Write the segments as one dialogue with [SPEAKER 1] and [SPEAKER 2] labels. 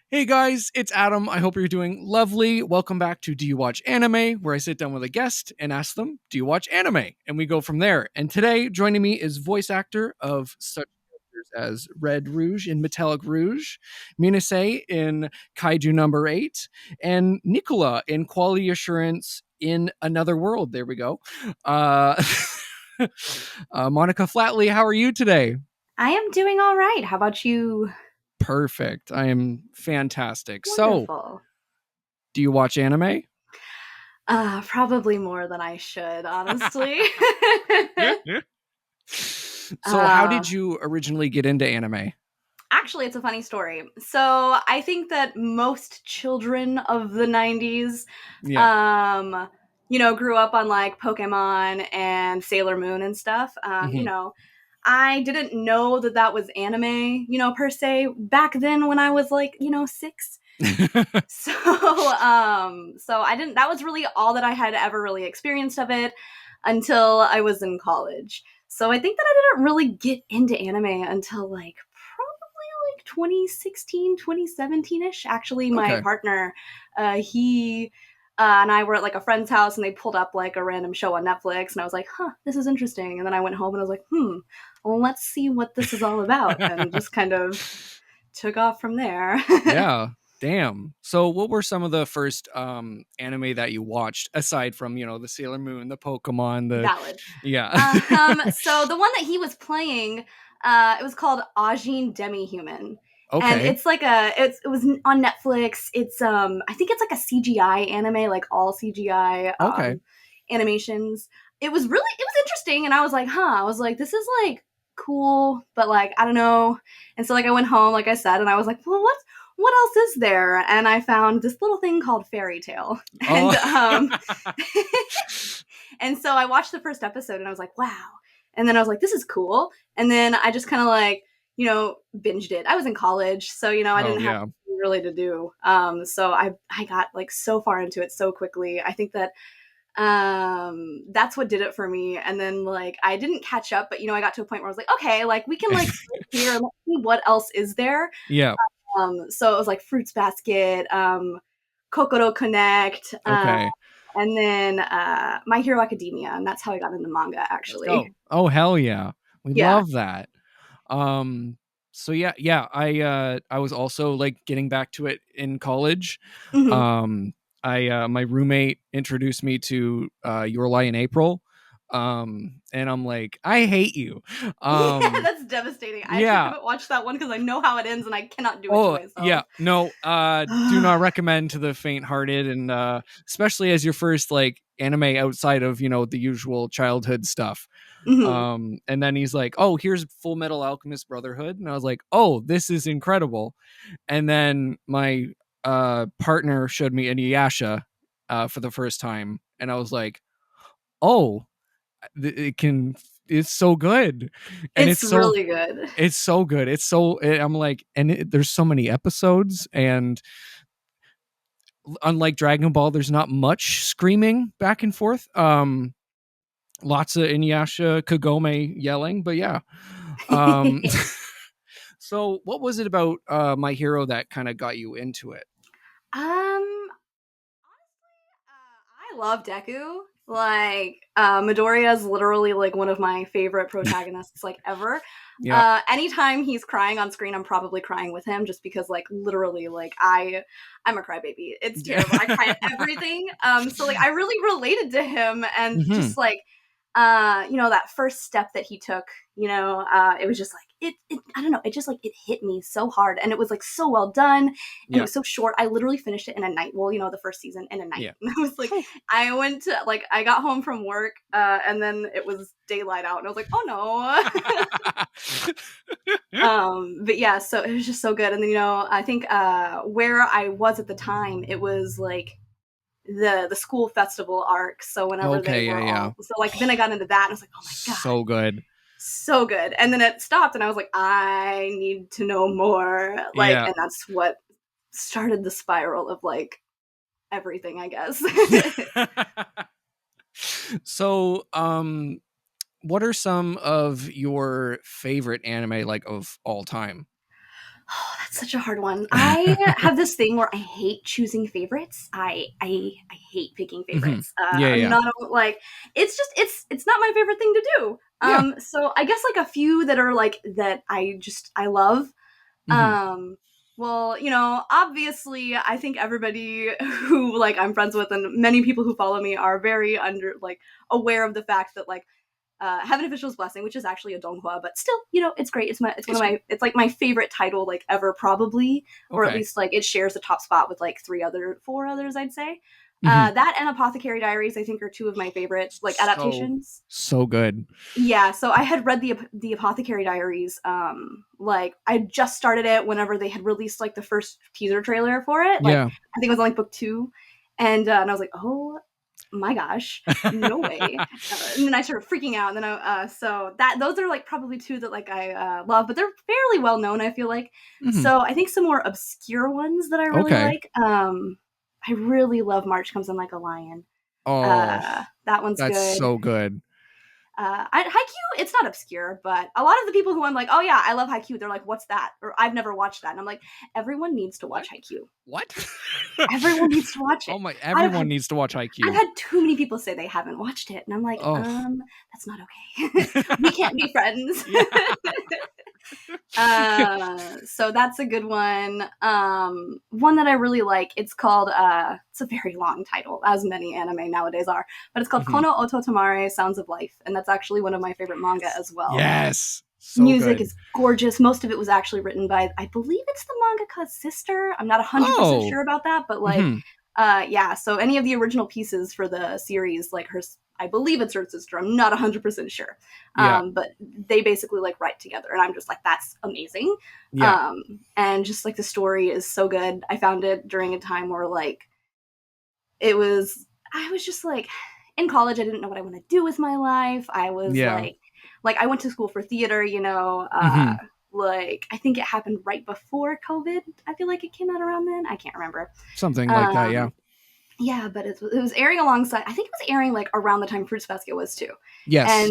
[SPEAKER 1] Hey guys, it's Adam. I hope you're doing lovely. Welcome back to Do You Watch Anime, where I sit down with a guest and ask them, Do you watch anime? And we go from there. And today, joining me is voice actor of such characters as Red Rouge in Metallic Rouge, Minase in Kaiju Number 8, and Nicola in Quality Assurance in Another World. There we go. Uh, Monica Flatley, how are you today?
[SPEAKER 2] I am doing all right. How about you?
[SPEAKER 1] Perfect. I am fantastic. So,
[SPEAKER 2] Wonderful.
[SPEAKER 1] do you watch anime?
[SPEAKER 2] Probably more than I should, honestly.
[SPEAKER 1] So, how
[SPEAKER 2] uh,
[SPEAKER 1] did you originally get into anime?
[SPEAKER 2] Actually, it's a funny story. So, I think that most children of the 90s,
[SPEAKER 1] Yeah.
[SPEAKER 2] um, grew up on like Pokemon and Sailor Moon and stuff.
[SPEAKER 1] Hmm.
[SPEAKER 2] I didn't know that that was anime, per se, back then when I was like, 6. So I didn't, that was really all that I had ever really experienced of it until I was in college. So I think that I didn't really get into anime until like probably like 2016, 2017ish. Actually, my
[SPEAKER 1] Okay.
[SPEAKER 2] partner, he and I were at like a friend's house and they pulled up like a random show on Netflix and I was like, huh, this is interesting. And then I went home and I was like, well, let's see what this is all about, and just kind of took off from there.
[SPEAKER 1] Yeah. Damn. So, what were some of the first anime that you watched aside from, the Sailor Moon, the Pokemon, the
[SPEAKER 2] Valid.
[SPEAKER 1] yeah.
[SPEAKER 2] So the one that he was playing, it was called Ajin Demi-Human. And
[SPEAKER 1] Okay.
[SPEAKER 2] it's like it was on Netflix. It's I think it's like a CGI anime, like all CGI
[SPEAKER 1] Okay.
[SPEAKER 2] animations. It was interesting, and I was like, I was like, this is like cool, but like I don't know. And so like I went home, like I said, and I was like, well, what else is there? And I found this little thing called Fairy Tale.
[SPEAKER 1] Oh.
[SPEAKER 2] And and so I watched the first episode and I was like, wow. And then I was like, this is cool. And then I just kind of like, binged it. I was in college, so I
[SPEAKER 1] Oh
[SPEAKER 2] didn't have
[SPEAKER 1] yeah.
[SPEAKER 2] really to do. So I got like so far into it so quickly. I think that that's what did it for me. And then like I didn't catch up, but I got to a point where I was like, okay, like we can like click here and let's see what else is there.
[SPEAKER 1] Yeah.
[SPEAKER 2] So it was like Fruits Basket, Kokoro Connect,
[SPEAKER 1] Okay.
[SPEAKER 2] and then My Hero Academia, and that's how I got into manga.
[SPEAKER 1] Let's
[SPEAKER 2] Actually,
[SPEAKER 1] go. Oh hell yeah. We
[SPEAKER 2] yeah.
[SPEAKER 1] love that. Um, so yeah, I was also like getting back to it in college.
[SPEAKER 2] Hmm.
[SPEAKER 1] Um, I My roommate introduced me to Your Lie in April. And I'm like, I hate you.
[SPEAKER 2] Yeah,
[SPEAKER 1] Um,
[SPEAKER 2] that's devastating. I actually
[SPEAKER 1] yeah.
[SPEAKER 2] haven't watched that one because I know how it ends, and I cannot do it to
[SPEAKER 1] Oh yeah,
[SPEAKER 2] myself.
[SPEAKER 1] no, do not recommend to the faint-hearted, and especially as your first like anime outside of the usual childhood stuff.
[SPEAKER 2] Hmm.
[SPEAKER 1] And then he's like, "Oh, here's Full Metal Alchemist Brotherhood," and I was like, "Oh, this is incredible." And then my partner showed me Inuyasha for the first time, and I was like, "Oh, it can." It's so good, and
[SPEAKER 2] It's really good.
[SPEAKER 1] it's so good. I'm like, and there's so many episodes, and unlike Dragon Ball, there's not much screaming back and forth. Lots of Inuyasha Kagome yelling, but yeah. Um, so what was it about My Hero that kind of got you into it?
[SPEAKER 2] I love Deku. Like, Midoriya is literally like one of my favorite protagonists like ever.
[SPEAKER 1] Yeah.
[SPEAKER 2] Anytime he's crying on screen, I'm probably crying with him just because like literally like I'm a crybaby. It's terrible. I cry at everything. So like I really related to him, and
[SPEAKER 1] Hmm.
[SPEAKER 2] just like that first step that he took, it was just like it I don't know, it just like it hit me so hard, and it was like so well done, and it
[SPEAKER 1] Yeah.
[SPEAKER 2] was so short. I literally finished it in a night. Well, the first season in a night.
[SPEAKER 1] Yeah.
[SPEAKER 2] And I was like, I went to like I got home from work, and then it was daylight out, and I was like, oh no. But yeah, so it was just so good. And then I think where I was at the time, it was like the school festival arc. So whenever they
[SPEAKER 1] Okay. Yeah.
[SPEAKER 2] were
[SPEAKER 1] Yeah.
[SPEAKER 2] all, so like then I got into that, and I was like, oh my god,
[SPEAKER 1] So good.
[SPEAKER 2] so good. And then it stopped, and I was like, I need to know more. Like,
[SPEAKER 1] Yeah.
[SPEAKER 2] and that's what started the spiral of like everything, I guess.
[SPEAKER 1] So, what are some of your favorite anime like of all time?
[SPEAKER 2] Oh, that's such a hard one. I have this thing where I hate choosing favorites. I hate picking
[SPEAKER 1] Hmm.
[SPEAKER 2] favorites.
[SPEAKER 1] Yeah,
[SPEAKER 2] I'm
[SPEAKER 1] yeah,
[SPEAKER 2] not like it's just it's not my favorite thing to do.
[SPEAKER 1] yeah.
[SPEAKER 2] So I guess like a few that are like that I love.
[SPEAKER 1] Hmm.
[SPEAKER 2] Um, well, obviously, I think everybody who like I'm friends with and many people who follow me are very under like aware of the fact that like Heaven Official's Blessing, which is actually a donghua, but still, it's great. It's one of
[SPEAKER 1] It's
[SPEAKER 2] my it's like my favorite title like ever probably, or at
[SPEAKER 1] okay.
[SPEAKER 2] least like it shares the top spot with like four others I'd say.
[SPEAKER 1] Hmm.
[SPEAKER 2] That and Apothecary Diaries I think are two of my favorite like
[SPEAKER 1] So
[SPEAKER 2] adaptations.
[SPEAKER 1] so good.
[SPEAKER 2] Yeah, so I had read the Apothecary Diaries. Like I just started it whenever they had released like the first teaser trailer for it. Like
[SPEAKER 1] Yeah.
[SPEAKER 2] I think it was on like book two, and I was like, oh my gosh, no way. And then I started freaking out. And then so that those are like probably two that like I love, but they're fairly well known. I feel like.
[SPEAKER 1] Hmm.
[SPEAKER 2] So I think some more obscure ones that I really
[SPEAKER 1] Okay.
[SPEAKER 2] like. I really love March Comes in Like a Lion.
[SPEAKER 1] Oh,
[SPEAKER 2] That one's
[SPEAKER 1] that's
[SPEAKER 2] good.
[SPEAKER 1] so good.
[SPEAKER 2] Haikyuu, it's not obscure, but a lot of the people who I'm like, oh yeah, I love Haikyuu, they're like, what's that? Or I've never watched that. And I'm like, everyone needs to
[SPEAKER 1] What?
[SPEAKER 2] watch Haikyuu.
[SPEAKER 1] What?
[SPEAKER 2] Everyone needs to watch it.
[SPEAKER 1] Oh my!
[SPEAKER 2] I've
[SPEAKER 1] Everyone
[SPEAKER 2] had
[SPEAKER 1] needs to watch
[SPEAKER 2] I've
[SPEAKER 1] IQ.
[SPEAKER 2] had too many people say they haven't watched it, and I'm like,
[SPEAKER 1] Oh,
[SPEAKER 2] that's not okay. We can't be friends.
[SPEAKER 1] yeah.
[SPEAKER 2] So that's a good one. One that I really like. It's called. It's a very long title, as many anime nowadays are, but it's called
[SPEAKER 1] Mhm.
[SPEAKER 2] Kono Oto Tamare: Sounds of Life, and that's actually one of my favorite manga as well.
[SPEAKER 1] Yes, so
[SPEAKER 2] Music
[SPEAKER 1] good.
[SPEAKER 2] is gorgeous. Most of it was actually written by, I believe it's the mangaka's sister. I'm not 100%
[SPEAKER 1] Oh,
[SPEAKER 2] sure about that, but like,
[SPEAKER 1] hmm,
[SPEAKER 2] yeah. So any of the original pieces for the series, like I believe it's her sister. I'm not 100% sure,
[SPEAKER 1] yeah,
[SPEAKER 2] but they basically like write together, and I'm just like, that's amazing.
[SPEAKER 1] yeah,
[SPEAKER 2] And just like the story is so good. I found it during a time where like it was I was just like in college I didn't know what I want to do with my life. I was
[SPEAKER 1] yeah,
[SPEAKER 2] like I went to school for theater,
[SPEAKER 1] hmm,
[SPEAKER 2] like I think it happened right before COVID. I feel like it came out around then. I can't remember.
[SPEAKER 1] something like that. Yeah.
[SPEAKER 2] Um yeah, but it was airing alongside, I think it was airing like around the time Fruits Basket was too.
[SPEAKER 1] Yes.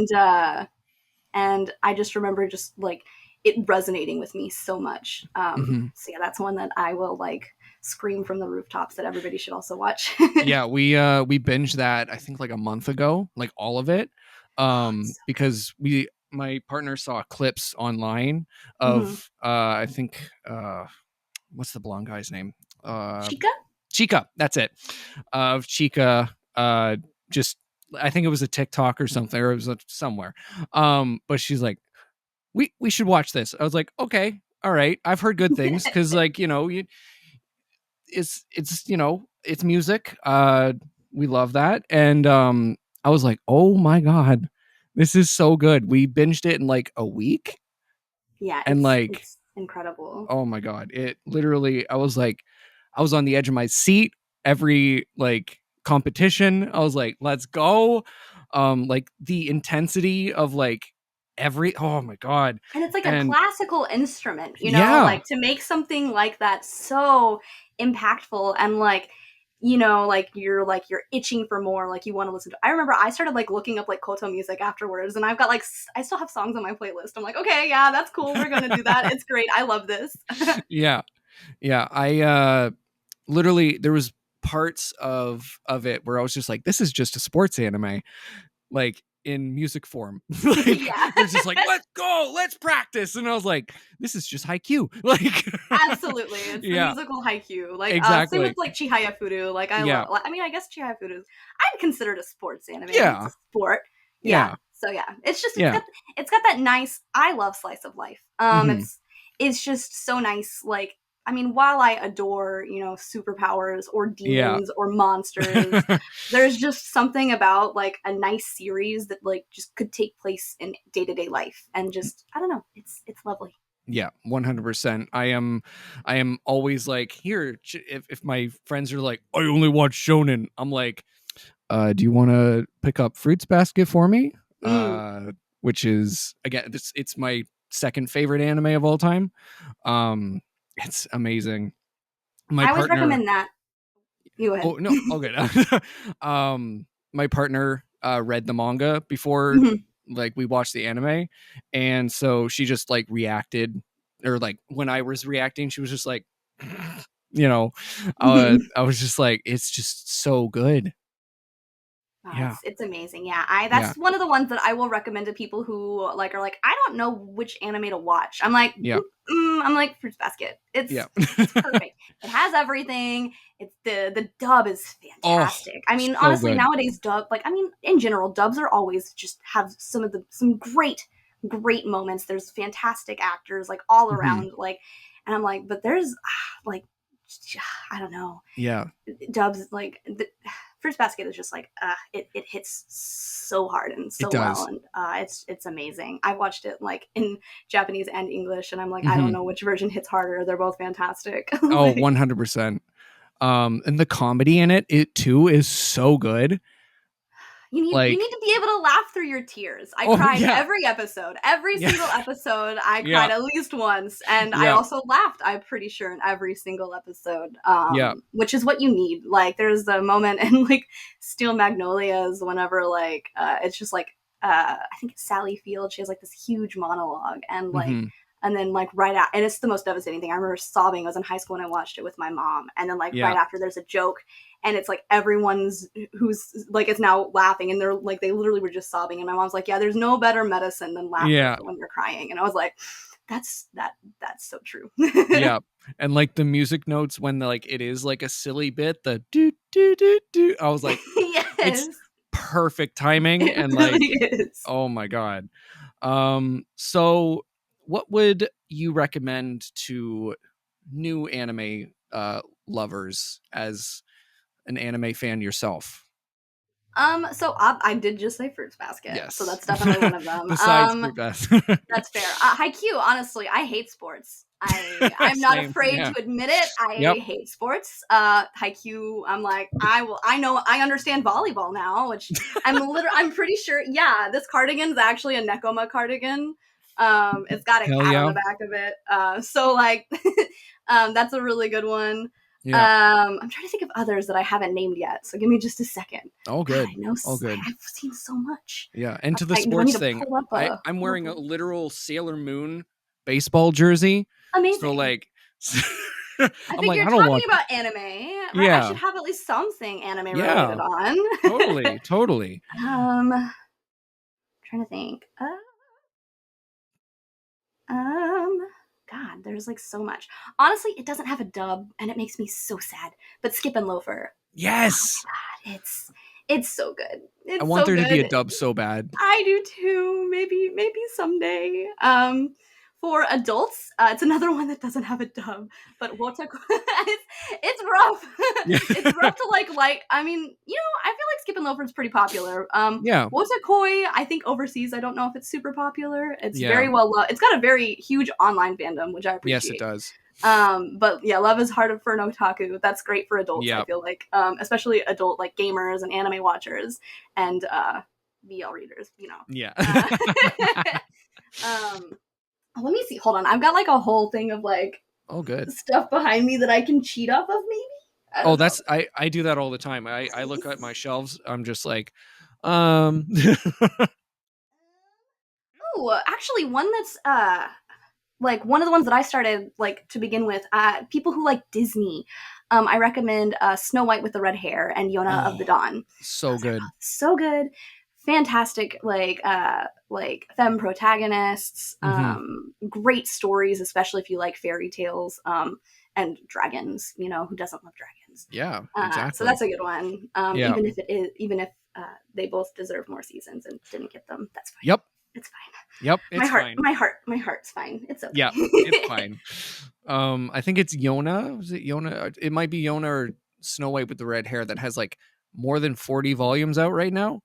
[SPEAKER 2] And I just remember just like it resonating with me so much.
[SPEAKER 1] Hmm.
[SPEAKER 2] So yeah, that's one that I will like scream from the rooftops that everybody should also watch.
[SPEAKER 1] Yeah, we binged that I think like a month ago, like all of it,
[SPEAKER 2] So,
[SPEAKER 1] because we my partner saw clips online
[SPEAKER 2] mhm.
[SPEAKER 1] of I think what's the blonde guy's name? Uh,
[SPEAKER 2] Chica?
[SPEAKER 1] Chica. That's it. Of Chica. Just I think it was a TikTok or something, or it was somewhere. But she's like, we should watch this. I was like, okay, all right. I've heard good things because like it's it's music. We love that, and I was like, oh my god, this is so good. We binged it in like a week,
[SPEAKER 2] Yeah,
[SPEAKER 1] and like
[SPEAKER 2] it's incredible.
[SPEAKER 1] oh my god, it literally. I was like, I was on the edge of my seat every like competition. I was like, let's go. Like the intensity of like every oh my god,
[SPEAKER 2] And it's like a
[SPEAKER 1] and
[SPEAKER 2] classical instrument,
[SPEAKER 1] yeah,
[SPEAKER 2] like to make something like that so impactful and like you're itching for more, like you want to listen to. I remember I started like looking up like koto music afterwards, and I've got like I still have songs on my playlist. I'm like, okay, yeah, that's cool. We're gonna do that. It's great. I love this.
[SPEAKER 1] yeah, yeah. I literally there was parts of it where I was just like, this is just a sports anime, like in music form. Like
[SPEAKER 2] Yeah.
[SPEAKER 1] it's just like, let's go, let's practice. And I was like, this is just haiku. Like
[SPEAKER 2] Absolutely, it's the
[SPEAKER 1] yeah,
[SPEAKER 2] musical haiku. Like, same with
[SPEAKER 1] exactly.
[SPEAKER 2] like Chihaya Furu. Like, I
[SPEAKER 1] Yeah.
[SPEAKER 2] love. I mean, I guess Chihaya Furu is. I'd consider it a sports anime. It's
[SPEAKER 1] Yeah.
[SPEAKER 2] a sport. Yeah.
[SPEAKER 1] Yeah.
[SPEAKER 2] So yeah, it's just
[SPEAKER 1] Yeah.
[SPEAKER 2] it's got that nice. I love slice of life.
[SPEAKER 1] Hmm.
[SPEAKER 2] It's just so nice. Like, I mean, while I adore superpowers or
[SPEAKER 1] Yeah.
[SPEAKER 2] demons or monsters, there's just something about like a nice series that like just could take place in day to day life, and just I don't know. It's lovely.
[SPEAKER 1] Yeah, 100%. I am always like, here, if my friends are like, I only watch shonen, I'm like, do you want to pick up Fruits Basket for me?
[SPEAKER 2] Mm.
[SPEAKER 1] Which is again, it's my second favorite anime of all time. It's amazing. My
[SPEAKER 2] I always
[SPEAKER 1] partner,
[SPEAKER 2] recommend that. You go
[SPEAKER 1] oh
[SPEAKER 2] ahead.
[SPEAKER 1] no, all good. My partner read the manga before
[SPEAKER 2] Mhm.
[SPEAKER 1] like we watched the anime, and so she just like reacted or like when I was reacting, she was just like, you know, I was just like, it's just so good.
[SPEAKER 2] Oh,
[SPEAKER 1] Yeah.
[SPEAKER 2] it's amazing. Yeah, I
[SPEAKER 1] Yeah.
[SPEAKER 2] that's one of the ones that I will recommend to people who like are like, I don't know which anime to watch. I'm like,
[SPEAKER 1] Yeah.
[SPEAKER 2] I'm like Fruits Basket.
[SPEAKER 1] Yeah.
[SPEAKER 2] It's perfect. It has everything. It's the dub is
[SPEAKER 1] Oh,
[SPEAKER 2] fantastic. I mean,
[SPEAKER 1] so
[SPEAKER 2] honestly,
[SPEAKER 1] good.
[SPEAKER 2] nowadays dub, like I mean, in general, dubs are always just have some great moments. There's fantastic actors like all
[SPEAKER 1] Mhm.
[SPEAKER 2] around. Like, and I'm like, but there's like I don't know,
[SPEAKER 1] Yeah,
[SPEAKER 2] dubs like Fruits Basket is just like it hits so hard and
[SPEAKER 1] it
[SPEAKER 2] so well,
[SPEAKER 1] does.
[SPEAKER 2] and it's amazing. I watched it like in Japanese and English, and I'm like, I don't
[SPEAKER 1] Mhm.
[SPEAKER 2] know which version hits harder. They're both fantastic.
[SPEAKER 1] Oh,
[SPEAKER 2] Like,
[SPEAKER 1] 100%. And the comedy in it too is so good.
[SPEAKER 2] you need
[SPEAKER 1] Like,
[SPEAKER 2] to be able to laugh through your tears. I
[SPEAKER 1] oh
[SPEAKER 2] cried
[SPEAKER 1] yeah,
[SPEAKER 2] every episode, every
[SPEAKER 1] yeah,
[SPEAKER 2] single episode. I
[SPEAKER 1] yeah,
[SPEAKER 2] cried at least once, and I
[SPEAKER 1] yeah,
[SPEAKER 2] also laughed. I'm pretty sure in every single episode,
[SPEAKER 1] yeah,
[SPEAKER 2] which is what you need. Like, there's the moment in like Steel Magnolias whenever like it's just like I think it's Sally Field. She has like this huge monologue, and like.
[SPEAKER 1] hmm,
[SPEAKER 2] And then, like, right out, and it's the most devastating thing. I remember sobbing. I was in high school and I watched it with my mom. And then, like, right
[SPEAKER 1] yeah,
[SPEAKER 2] after, there's a joke, and it's like everyone's who's like is now laughing, and they're like they literally were just sobbing, and my mom's like, yeah, there's no better medicine than laughter
[SPEAKER 1] yeah,
[SPEAKER 2] for when you're crying. And I was like, that's so true.
[SPEAKER 1] yeah. And like the music notes when like it is like a silly bit, the do do do do. I was like, it's
[SPEAKER 2] Yes,
[SPEAKER 1] perfect timing,
[SPEAKER 2] it
[SPEAKER 1] and like,
[SPEAKER 2] really is.
[SPEAKER 1] oh my god. So what would you recommend to new anime lovers as an anime fan yourself?
[SPEAKER 2] So I did just say Fruits Basket, so
[SPEAKER 1] Yes.
[SPEAKER 2] that's definitely one of them.
[SPEAKER 1] Besides Fruit Basket.
[SPEAKER 2] That's fair. Haikyuu, honestly, I hate sports. I'm not
[SPEAKER 1] Same.
[SPEAKER 2] afraid
[SPEAKER 1] Yeah.
[SPEAKER 2] to admit it.
[SPEAKER 1] Yep.
[SPEAKER 2] I hate sports. Haikyuu, I'm like, I know I understand volleyball now, which I'm pretty sure, yeah, this cardigan's actually a Nekoma cardigan. It's got a
[SPEAKER 1] Hell
[SPEAKER 2] cat on
[SPEAKER 1] yeah.
[SPEAKER 2] the back of it. So like that's a really good one.
[SPEAKER 1] Yeah.
[SPEAKER 2] I'm trying to think of others that I haven't named yet. So give me just a second.
[SPEAKER 1] All
[SPEAKER 2] God,
[SPEAKER 1] good.
[SPEAKER 2] I know
[SPEAKER 1] All good.
[SPEAKER 2] I've seen so much.
[SPEAKER 1] Yeah. And to the
[SPEAKER 2] Do I need
[SPEAKER 1] sports
[SPEAKER 2] to
[SPEAKER 1] thing,
[SPEAKER 2] pull up
[SPEAKER 1] I'm
[SPEAKER 2] pull
[SPEAKER 1] wearing a
[SPEAKER 2] up
[SPEAKER 1] literal Sailor Moon baseball jersey. So
[SPEAKER 2] amazing.
[SPEAKER 1] like
[SPEAKER 2] I
[SPEAKER 1] I'm like, I
[SPEAKER 2] figured
[SPEAKER 1] don't
[SPEAKER 2] talking
[SPEAKER 1] want
[SPEAKER 2] about anime, right? I should
[SPEAKER 1] yeah.
[SPEAKER 2] have at least something anime related
[SPEAKER 1] Yeah.
[SPEAKER 2] on.
[SPEAKER 1] Totally. Totally.
[SPEAKER 2] Trying to think. Um, God, there's like so much. Honestly, it doesn't have a dub, and it makes me so sad. But Skip and Loafer,
[SPEAKER 1] Yes.
[SPEAKER 2] God, it's so good.
[SPEAKER 1] I
[SPEAKER 2] It's
[SPEAKER 1] want
[SPEAKER 2] so
[SPEAKER 1] there to be
[SPEAKER 2] good.
[SPEAKER 1] a dub so bad.
[SPEAKER 2] I do too. Maybe someday. For adults, it's another one that doesn't have a dub, but Wotaku, it's rough.
[SPEAKER 1] Yeah.
[SPEAKER 2] It's rough to like. I mean, I feel like Skip and Loafer is pretty popular.
[SPEAKER 1] Yeah.
[SPEAKER 2] Wotakoi, I think overseas, I don't know if it's super popular. It's
[SPEAKER 1] Yeah.
[SPEAKER 2] very well loved. It's got a very huge online fandom, which I
[SPEAKER 1] Yes, it
[SPEAKER 2] appreciate.
[SPEAKER 1] does.
[SPEAKER 2] But yeah, Love is Hard for an Otaku. That's great for adults, I
[SPEAKER 1] Yep.
[SPEAKER 2] feel like, especially adult like gamers and anime watchers and BL readers,
[SPEAKER 1] Yeah.
[SPEAKER 2] Uh, let me see. Hold on. I've got like a whole thing of like
[SPEAKER 1] Oh, good.
[SPEAKER 2] stuff behind me that I can cheat off of, maybe? I
[SPEAKER 1] Oh,
[SPEAKER 2] don't know.
[SPEAKER 1] that's I do that all the time. I look at my shelves. I'm just like, um,
[SPEAKER 2] Oh, actually, one that's like one of the ones that I started like to begin with. People who like Disney, I recommend Snow White with the Red Hair and Yona of the
[SPEAKER 1] oh,
[SPEAKER 2] Dawn.
[SPEAKER 1] so
[SPEAKER 2] Those are
[SPEAKER 1] good.
[SPEAKER 2] both so good, fantastic, like femme protagonists,
[SPEAKER 1] Hmm.
[SPEAKER 2] great stories, especially if you like fairy tales, and dragons. Who doesn't love dragons?
[SPEAKER 1] Yeah,
[SPEAKER 2] So
[SPEAKER 1] exactly.
[SPEAKER 2] that's a good one.
[SPEAKER 1] Yeah.
[SPEAKER 2] Even if they both deserve more seasons and didn't get them, that's fine.
[SPEAKER 1] Yep.
[SPEAKER 2] It's fine.
[SPEAKER 1] Yep. It's fine.
[SPEAKER 2] My heart's fine. It's
[SPEAKER 1] Yeah,
[SPEAKER 2] okay.
[SPEAKER 1] it's fine. I think it's Yona. Was it Yona? It might be Yona or Snow White with the red hair that has like more than 40 volumes out right now.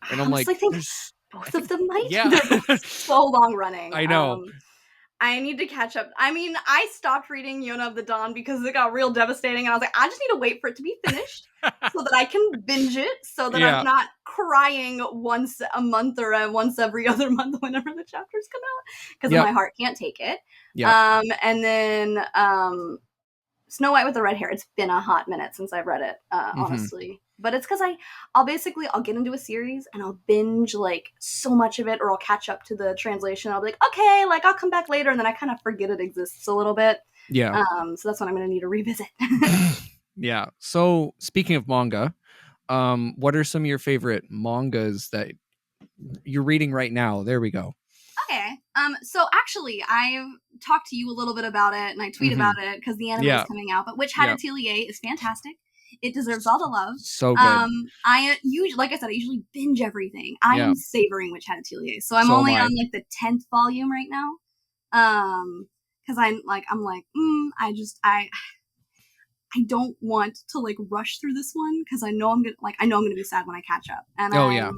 [SPEAKER 1] And
[SPEAKER 2] I
[SPEAKER 1] I'm like,
[SPEAKER 2] honestly think
[SPEAKER 1] there's I
[SPEAKER 2] both of
[SPEAKER 1] think
[SPEAKER 2] them might.
[SPEAKER 1] yeah.
[SPEAKER 2] They're both so long running.
[SPEAKER 1] I know.
[SPEAKER 2] I need to catch up. I mean, I stopped reading Yona of the Dawn because it got real devastating, and I was like, I just need to wait for it to be finished so that I can binge it, so that I'm
[SPEAKER 1] Yeah.
[SPEAKER 2] not crying once a month or once every other month whenever the chapters come out, because
[SPEAKER 1] Yep.
[SPEAKER 2] my heart can't take it.
[SPEAKER 1] Yep.
[SPEAKER 2] And then Snow White with the Red Hair. It's been a hot minute since I've read it,
[SPEAKER 1] Hmm.
[SPEAKER 2] honestly. But it's because I'll get into a series and I'll binge like so much of it, or I'll catch up to the translation. I'll be like, okay, like I'll come back later, and then I kind of forget it exists a little bit.
[SPEAKER 1] Yeah.
[SPEAKER 2] So that's what I'm gonna need to revisit.
[SPEAKER 1] Yeah. So speaking of manga, what are some of your favorite mangas that you're reading right now? There we go.
[SPEAKER 2] Okay. So actually, I've talked to you a little bit about it, and I tweet about it because the anime is
[SPEAKER 1] Yeah.
[SPEAKER 2] coming out. But Witch Hat
[SPEAKER 1] Yeah.
[SPEAKER 2] Atelier is fantastic. It deserves all the love.
[SPEAKER 1] So good.
[SPEAKER 2] I usually, like I said, I usually binge everything. I
[SPEAKER 1] Yeah.
[SPEAKER 2] am savoring Witch Hat Atelier, so I'm
[SPEAKER 1] So am
[SPEAKER 2] only
[SPEAKER 1] I.
[SPEAKER 2] on like the 10th volume right now. Because I don't want to like rush through this one because I know I'm gonna be sad when I catch up, and
[SPEAKER 1] Oh yeah.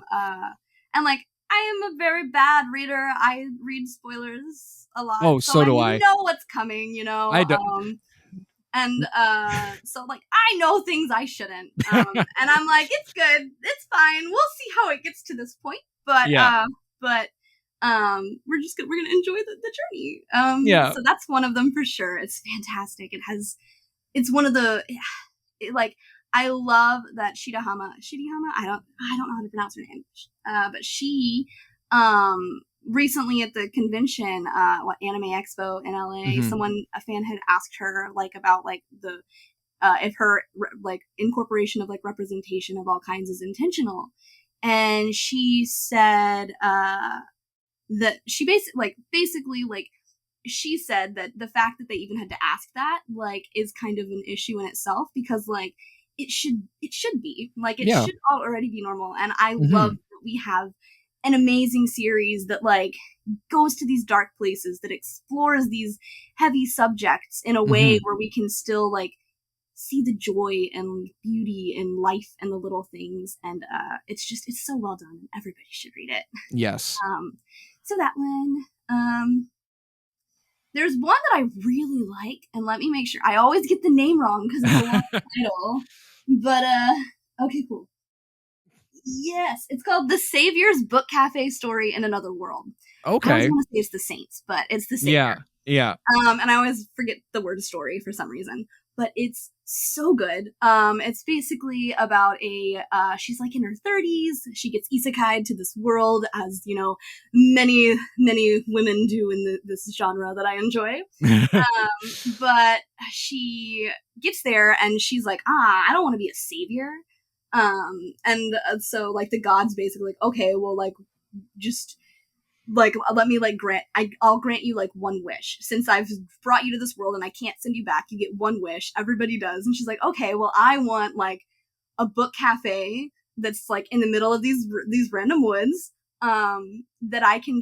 [SPEAKER 2] I am a very bad reader. I read spoilers a lot,
[SPEAKER 1] Oh,
[SPEAKER 2] so
[SPEAKER 1] so
[SPEAKER 2] I
[SPEAKER 1] do I.
[SPEAKER 2] know what's coming, you
[SPEAKER 1] I
[SPEAKER 2] know.
[SPEAKER 1] do.
[SPEAKER 2] So like I know things I shouldn't, and I'm like, it's good, it's fine. We'll see how it gets to this point, but
[SPEAKER 1] Yeah.
[SPEAKER 2] we're gonna enjoy the journey.
[SPEAKER 1] Yeah.
[SPEAKER 2] So that's one of them for sure. It's fantastic. It's one of the like I love that Shirihama. I don't know how to pronounce her name, but she recently at the convention, Anime Expo in LA, a fan had asked her like about like the if her like incorporation of like representation of all kinds is intentional, and she said that she basically like she said that the fact that they even had to ask that like is kind of an issue in itself, because like it should be like it
[SPEAKER 1] Yeah.
[SPEAKER 2] should already be normal. And I love that we have an amazing series that like goes to these dark places, that explores these heavy subjects in a way where we can still like see the joy and beauty in life and the little things. And it's so well done, and everybody should read it.
[SPEAKER 1] Yes.
[SPEAKER 2] So that one. There's one that I really like, and let me make sure. I always get the name wrong because it's a long title. But okay, cool. Yes, it's called The Savior's Book Cafe Story in Another World. I always
[SPEAKER 1] Okay.
[SPEAKER 2] want to say it's the Saints, but it's the
[SPEAKER 1] Yeah.
[SPEAKER 2] Savior.
[SPEAKER 1] Yeah.
[SPEAKER 2] And I always forget the word story for some reason, but it's so good. It's basically about she's like in her 30s. She gets isekai'd to this world, as you know, many women do in this genre that I enjoy. But she gets there and she's like, I don't want to be a savior. So like the gods basically like, okay, well like just like let me like I'll grant you like one wish, since I've brought you to this world and I can't send you back. You get one wish. Everybody does. And she's like, okay, well I want like a book cafe that's like in the middle of these random woods, that I can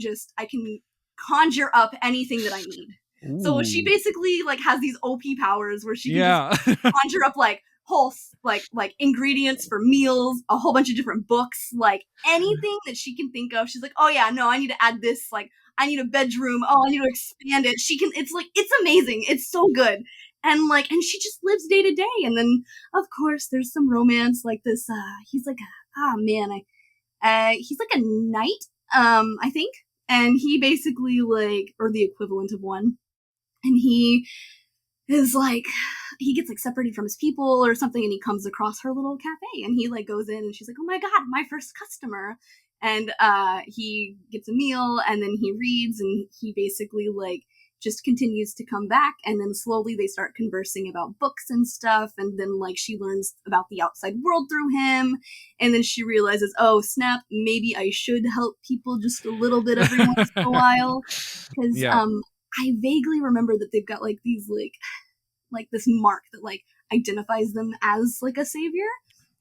[SPEAKER 2] conjure up anything that I need. Ooh. So she basically like has these OP powers where she can just conjure up like whole like ingredients for meals, a whole bunch of different books, like anything that she can think of. She's like, oh yeah, no, I need to add this, like I need a bedroom, oh I need to expand it. It's amazing, it's so good. And she just lives day to day. And then of course there's some romance, like this he's like he's like a knight, I think, and he basically like, or the equivalent of one, and he is like, he gets like separated from his people or something, and he comes across her little cafe, and he like goes in, and she's like, oh my god, my first customer. And he gets a meal, and then he reads, and he basically like just continues to come back, and then slowly they start conversing about books and stuff, and then like she learns about the outside world through him, and then she realizes, oh snap, maybe I should help people just a little bit every once in a while, because I vaguely remember that they've got like these like this mark that like identifies them as like a savior,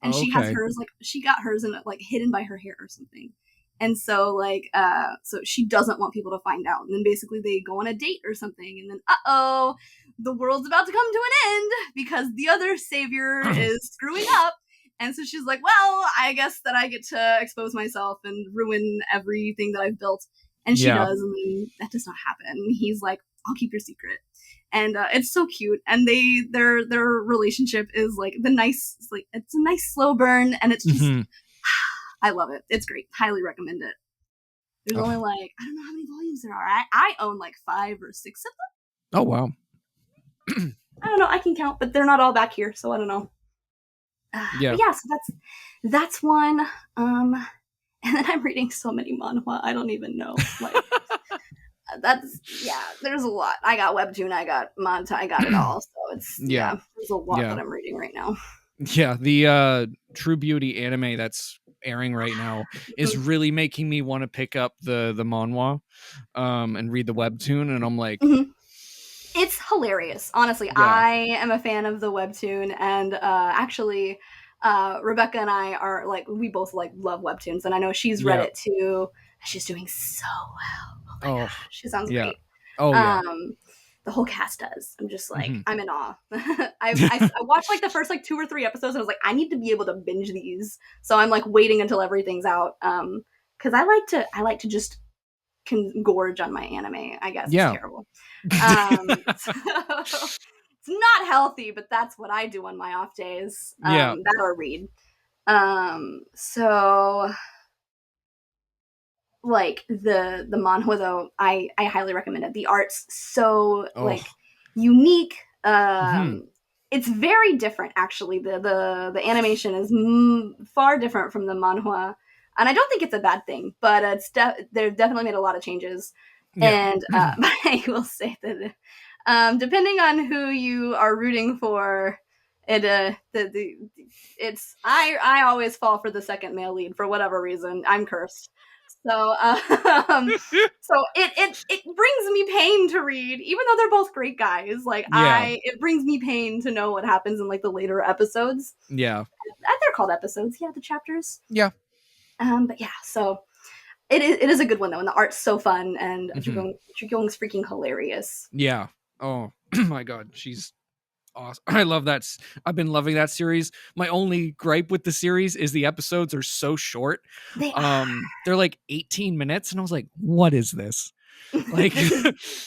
[SPEAKER 2] and she has hers, like she got hers in like hidden by her hair or something. And so like so she doesn't want people to find out, and then basically they go on a date or something, and then the world's about to come to an end because the other savior is screwing up. And so she's like, well, I guess that I get to expose myself and ruin everything that I've built. And she does, and then that does not happen. He's like, I'll keep your secret. And it's so cute. And their relationship is like it's a nice slow burn, and it's just I love it. It's great. Highly recommend it. There's only like, I don't know how many volumes there are. I own like 5 or 6 of them.
[SPEAKER 1] Oh wow.
[SPEAKER 2] I don't know. I can count, but they're not all back here, so I don't know. But
[SPEAKER 1] Yeah.
[SPEAKER 2] yeah, so that's one. And then I'm reading so many manhwa, I don't even know. Like that's yeah, there's a lot. I got webtoon, I got manga, I got it all. So it's
[SPEAKER 1] Yeah.
[SPEAKER 2] yeah, there's a lot that
[SPEAKER 1] Yeah.
[SPEAKER 2] I'm reading right now.
[SPEAKER 1] Yeah. The True Beauty anime that's airing right now is really making me want to pick up the manhwa and read the webtoon, and I'm like,
[SPEAKER 2] Mm-hmm. It's hilarious. Honestly,
[SPEAKER 1] yeah.
[SPEAKER 2] I am a fan of the webtoon, and actually, Rebecca and I are like we both like love webtoons, and I know she's read
[SPEAKER 1] Yeah.
[SPEAKER 2] it too. She's doing so well. Oh my
[SPEAKER 1] Oh,
[SPEAKER 2] god, she sounds
[SPEAKER 1] yeah.
[SPEAKER 2] great.
[SPEAKER 1] Oh, yeah.
[SPEAKER 2] Um, the whole cast does. I'm just like
[SPEAKER 1] Hmm.
[SPEAKER 2] I'm in awe. I watched like the first like 2 or 3 episodes, and I was like I need to be able to binge these. So I'm like waiting until everything's out. Because I like to just can gorge on my anime. I guess it's
[SPEAKER 1] Yeah.
[SPEAKER 2] terrible. So it's not healthy, but that's what I do on my off days.
[SPEAKER 1] Yeah.
[SPEAKER 2] That or read. So like the manhwa though, I highly recommend it. The art's so
[SPEAKER 1] Oh.
[SPEAKER 2] like unique.
[SPEAKER 1] Hmm.
[SPEAKER 2] It's very different actually. The animation is far different from the manhwa, and I don't think it's a bad thing. But they've definitely made a lot of changes,
[SPEAKER 1] Yeah.
[SPEAKER 2] and but I will say that depending on who you are rooting for, it's I always fall for the second male lead for whatever reason. I'm cursed. So so it brings me pain to read, even though they're both great guys. Like
[SPEAKER 1] Yeah.
[SPEAKER 2] it brings me pain to know what happens in like the later episodes.
[SPEAKER 1] Yeah.
[SPEAKER 2] They're called episodes, yeah, the chapters.
[SPEAKER 1] Yeah.
[SPEAKER 2] But yeah, so it is a good one though, and the art's so fun, and
[SPEAKER 1] Hmm.
[SPEAKER 2] Jugong's freaking hilarious.
[SPEAKER 1] Yeah. Oh my God, she's awesome. I love that. I've been loving that series. My only gripe with the series is the episodes are so short.
[SPEAKER 2] They are.
[SPEAKER 1] They're like 18 minutes, and I was like, what is this? Like,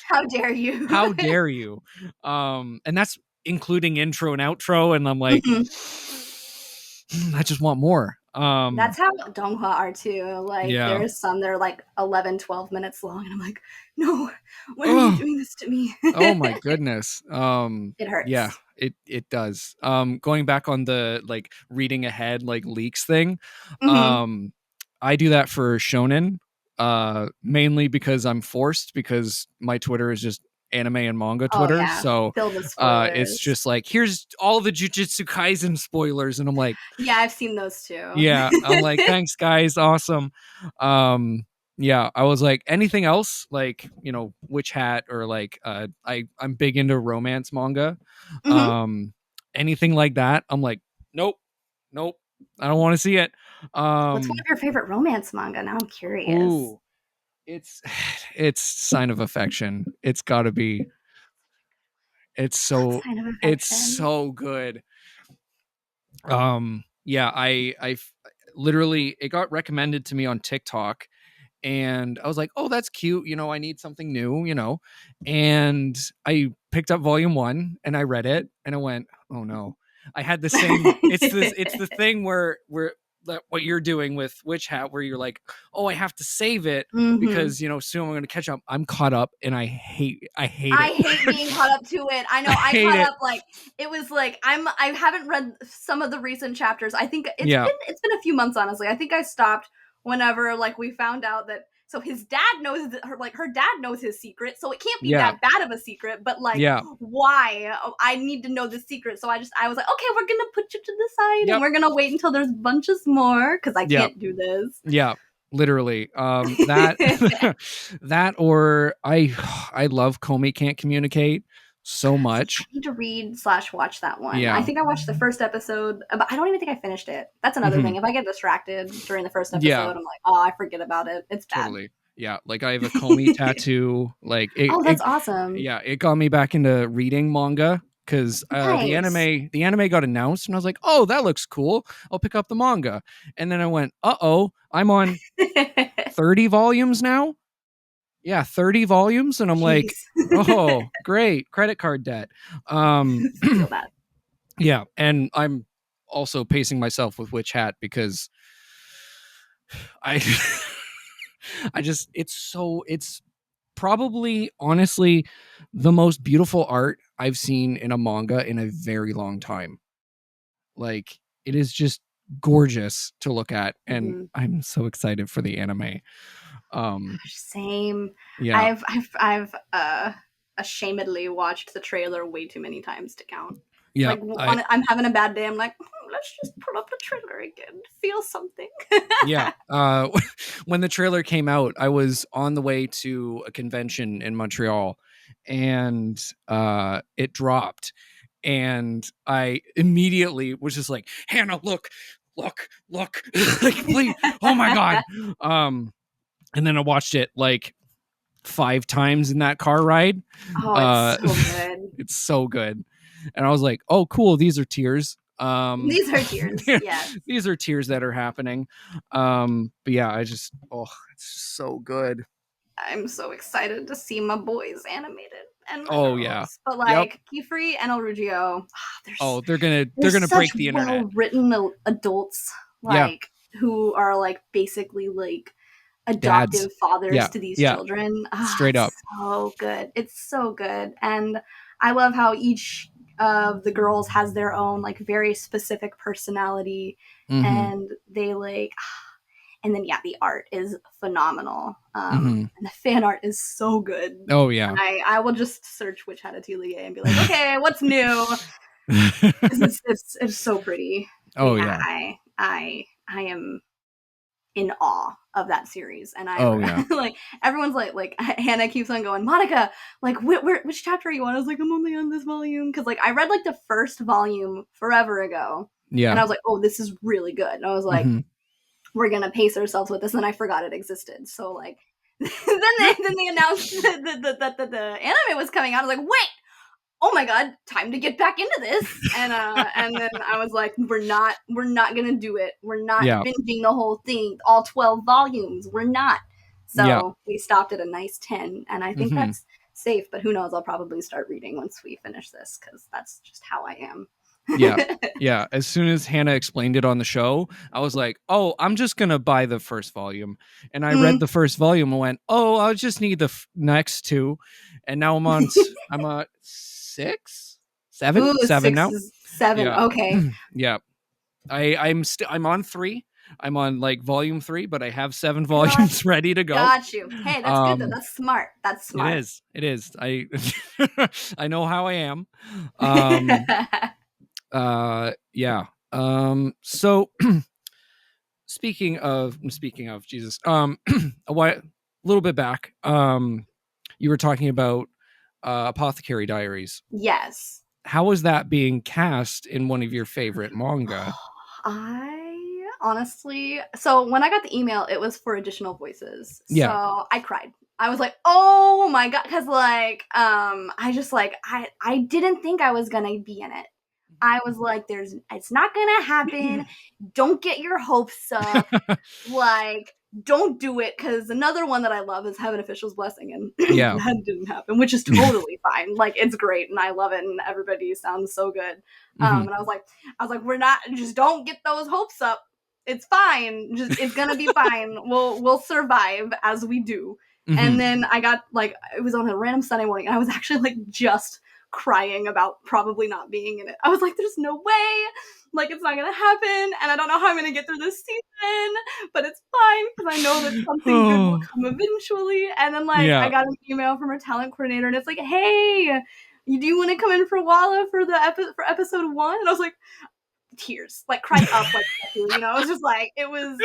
[SPEAKER 2] How dare you?
[SPEAKER 1] how dare you? And that's including intro and outro, and I'm like,
[SPEAKER 2] Mhm.
[SPEAKER 1] I just want more.
[SPEAKER 2] That's how donghua are too. Like
[SPEAKER 1] Yeah.
[SPEAKER 2] there's some that are like 11, 12 minutes long, and I'm like, no, why are you
[SPEAKER 1] Oh,
[SPEAKER 2] doing this to me?
[SPEAKER 1] oh my goodness.
[SPEAKER 2] It
[SPEAKER 1] Yeah,
[SPEAKER 2] hurts.
[SPEAKER 1] it does. Going back on the like reading ahead like leaks thing.
[SPEAKER 2] Hmm.
[SPEAKER 1] Um I do that for shonen mainly because I'm forced, because my Twitter is just anime and manga
[SPEAKER 2] Oh
[SPEAKER 1] Twitter.
[SPEAKER 2] yeah,
[SPEAKER 1] So
[SPEAKER 2] filled with
[SPEAKER 1] it's
[SPEAKER 2] spoilers.
[SPEAKER 1] just like, here's all the Jujutsu Kaisen spoilers, and I'm like,
[SPEAKER 2] Yeah, I've seen those too.
[SPEAKER 1] yeah, I'm like, thanks guys, awesome. Um yeah, I was like, anything else, like, Witch Hat, or like I'm big into romance manga.
[SPEAKER 2] Hmm.
[SPEAKER 1] Um anything like that, I'm like, nope, nope, I don't want to see it.
[SPEAKER 2] What's one
[SPEAKER 1] Um
[SPEAKER 2] of your favorite romance manga? Now I'm curious.
[SPEAKER 1] ooh, it's it's Sign of Affection. It's got to be. It's
[SPEAKER 2] What's
[SPEAKER 1] so
[SPEAKER 2] Sign of
[SPEAKER 1] it's
[SPEAKER 2] Affection?
[SPEAKER 1] so good. Yeah, I literally, it got recommended to me on TikTok, and I was like, "Oh, that's cute. I need something new." And I picked up volume 1 and I read it, and I went, "Oh no." I had the same, it's the thing where what you're doing with Witch Hat, where you're like, "Oh, I have to save it
[SPEAKER 2] Hmm.
[SPEAKER 1] because, soon I'm going to catch up." I'm caught up, and I hate
[SPEAKER 2] I
[SPEAKER 1] it.
[SPEAKER 2] hate being caught up to it. I
[SPEAKER 1] I
[SPEAKER 2] know I
[SPEAKER 1] hate
[SPEAKER 2] caught
[SPEAKER 1] it.
[SPEAKER 2] up like it was like I haven't read some of the recent chapters. I think
[SPEAKER 1] Yeah.
[SPEAKER 2] it's been a few months honestly. I think I stopped whenever like we found out that so his dad knows her dad knows his secret. So it can't be
[SPEAKER 1] Yeah.
[SPEAKER 2] that bad of a secret, but like
[SPEAKER 1] Yeah.
[SPEAKER 2] why? Oh, I need to know the secret. So I was like, "Okay, we're going to put you to the side and
[SPEAKER 1] Yep.
[SPEAKER 2] we're going to wait until there's bunches more cuz I
[SPEAKER 1] Yep.
[SPEAKER 2] can't do this."
[SPEAKER 1] Yeah, literally. That that or I love Comey Can't Communicate so
[SPEAKER 2] See, I
[SPEAKER 1] much.
[SPEAKER 2] need to read slash watch that one. I
[SPEAKER 1] Yeah.
[SPEAKER 2] think I watched the first episode, but I don't even think I finished it. That's another
[SPEAKER 1] Hmm.
[SPEAKER 2] thing. If I get distracted during the first
[SPEAKER 1] Yeah,
[SPEAKER 2] episode, I'm like, oh, I forget about it. It's bad.
[SPEAKER 1] totally. Yeah, like I have a Comey tattoo. Like
[SPEAKER 2] Oh,
[SPEAKER 1] it
[SPEAKER 2] that's awesome.
[SPEAKER 1] yeah, it got me back into reading manga, because the
[SPEAKER 2] Nice.
[SPEAKER 1] anime got announced, and I was like, "Oh, that looks cool. I'll pick up the manga." And then I went, "Uh-oh, I'm on 30 volumes now?" Yeah, 30 volumes, and I'm like,
[SPEAKER 2] Jeez.
[SPEAKER 1] "Oh, great, credit card debt." Um
[SPEAKER 2] Feel that.
[SPEAKER 1] yeah, and I'm also pacing myself with Witch Hat, because I I just it's probably, honestly, the most beautiful art I've seen in a manga in a very long time. Like, it is just gorgeous to look at, and
[SPEAKER 2] Mhm.
[SPEAKER 1] I'm so excited for the anime.
[SPEAKER 2] Same.
[SPEAKER 1] Yeah,
[SPEAKER 2] I've ashamedly watched the trailer way too many times to count.
[SPEAKER 1] yeah,
[SPEAKER 2] Like I'm having a bad day. I'm like, let's just pull up the trailer again, feel something.
[SPEAKER 1] yeah. When the trailer came out, I was on the way to a convention in Montreal, and it dropped, and I immediately was just like, Hannah, look, look, like, please, oh my god. Um, and then I watched it like 5 times in that car ride.
[SPEAKER 2] Oh, it's
[SPEAKER 1] Uh,
[SPEAKER 2] so good.
[SPEAKER 1] it's so good, and I was like, oh, cool, these are tears.
[SPEAKER 2] These are tears. Yes.
[SPEAKER 1] These are tears that are happening. But yeah, oh, it's just so good.
[SPEAKER 2] I'm so excited to see my boys animated and my
[SPEAKER 1] Oh yeah,
[SPEAKER 2] girls. But
[SPEAKER 1] yep.
[SPEAKER 2] like Kifri and El Rugio,
[SPEAKER 1] Oh,
[SPEAKER 2] they're
[SPEAKER 1] they're gonna
[SPEAKER 2] such
[SPEAKER 1] break the internet.
[SPEAKER 2] well written adults,
[SPEAKER 1] Yeah,
[SPEAKER 2] like who are like basically like
[SPEAKER 1] dads.
[SPEAKER 2] adoptive fathers
[SPEAKER 1] Yeah,
[SPEAKER 2] to these
[SPEAKER 1] yeah,
[SPEAKER 2] children.
[SPEAKER 1] straight
[SPEAKER 2] It's
[SPEAKER 1] up.
[SPEAKER 2] so good. It's so good. And I love how each of the girls has their own like very specific personality,
[SPEAKER 1] Mm-hmm.
[SPEAKER 2] and they like and then yeah, the art is phenomenal.
[SPEAKER 1] Mm-hmm.
[SPEAKER 2] And the fan art is so good.
[SPEAKER 1] Oh yeah.
[SPEAKER 2] I will just search Witch Hat Atelier and be like, okay, what's new? It's so pretty. But
[SPEAKER 1] Oh
[SPEAKER 2] yeah,
[SPEAKER 1] yeah.
[SPEAKER 2] I am in awe of that series, and I
[SPEAKER 1] Oh yeah.
[SPEAKER 2] like everyone's like Hannah keeps on going, Monica, like which chapter are you on? I was like, I'm only on this volume because like I read like the first volume forever ago, and
[SPEAKER 1] Yeah.
[SPEAKER 2] I was like, oh, this is really good. And I was like,
[SPEAKER 1] Mm-hmm.
[SPEAKER 2] we're gonna pace ourselves with this, and then I forgot it existed. So like, then they announced that the anime was coming out. I was like, wait, oh my god, time to get back into this. And then I was like, we're not gonna do it. We're not
[SPEAKER 1] Yeah.
[SPEAKER 2] binging the whole thing, all 12 volumes. We're not.
[SPEAKER 1] Yeah.
[SPEAKER 2] So we stopped at a nice 10, and I think
[SPEAKER 1] Mm-hmm.
[SPEAKER 2] that's safe. But who knows? I'll probably start reading once we finish this because that's just how I am.
[SPEAKER 1] Yeah. Yeah. As soon as Hannah explained it on the show, I was like, oh, I'm just going to buy the first volume. And I read
[SPEAKER 2] Mm.
[SPEAKER 1] the first volume and went, oh, I'll just need the next two. And now I'm on six, seven,
[SPEAKER 2] Ooh,
[SPEAKER 1] seven
[SPEAKER 2] six
[SPEAKER 1] now.
[SPEAKER 2] is seven.
[SPEAKER 1] Yeah.
[SPEAKER 2] Okay.
[SPEAKER 1] Yeah. I'm on 3. I'm on like volume 3, but I have 7
[SPEAKER 2] Got
[SPEAKER 1] volumes ready to go.
[SPEAKER 2] got you. Hey, that's good though.
[SPEAKER 1] Um,
[SPEAKER 2] That's smart. That's
[SPEAKER 1] it
[SPEAKER 2] smart.
[SPEAKER 1] is. It is. I know how I am. Um, yeah. So speaking of Jesus, a little bit back, you were talking about Apothecary Diaries.
[SPEAKER 2] Yes.
[SPEAKER 1] How was that being cast in one of your favorite manga?
[SPEAKER 2] I honestly, so when I got the email, it was for additional voices.
[SPEAKER 1] Yeah.
[SPEAKER 2] So I cried. I was like, "Oh my god," cuz like I just like I didn't think I was going to be in it. I was like, it's not going to happen. Don't get your hopes up. Like, don't do it, because another one that I love is Heaven Official's Blessing, and
[SPEAKER 1] Yeah.
[SPEAKER 2] that didn't happen, which is totally fine. Like, it's great, and I love it, and everybody sounds so good.
[SPEAKER 1] Mhm.
[SPEAKER 2] And I was like, we're not, just don't get those hopes up. It's fine. Just it's gonna be fine. We'll survive as we do. And
[SPEAKER 1] Mhm.
[SPEAKER 2] then I got like it was on a random Sunday morning, and I was actually like just crying about probably not being in it. I was like, there's no way. Like, it's not gonna happen, and I don't know how I'm gonna get through this season, but it's fine because I know that something good will
[SPEAKER 1] Oh.
[SPEAKER 2] come eventually. And then like I
[SPEAKER 1] Yeah.
[SPEAKER 2] got an email from our talent coordinator, and it's like, hey, do you want to come in for Walla for for episode 1? And I was like, tears, like cried up, like, I was just like, I was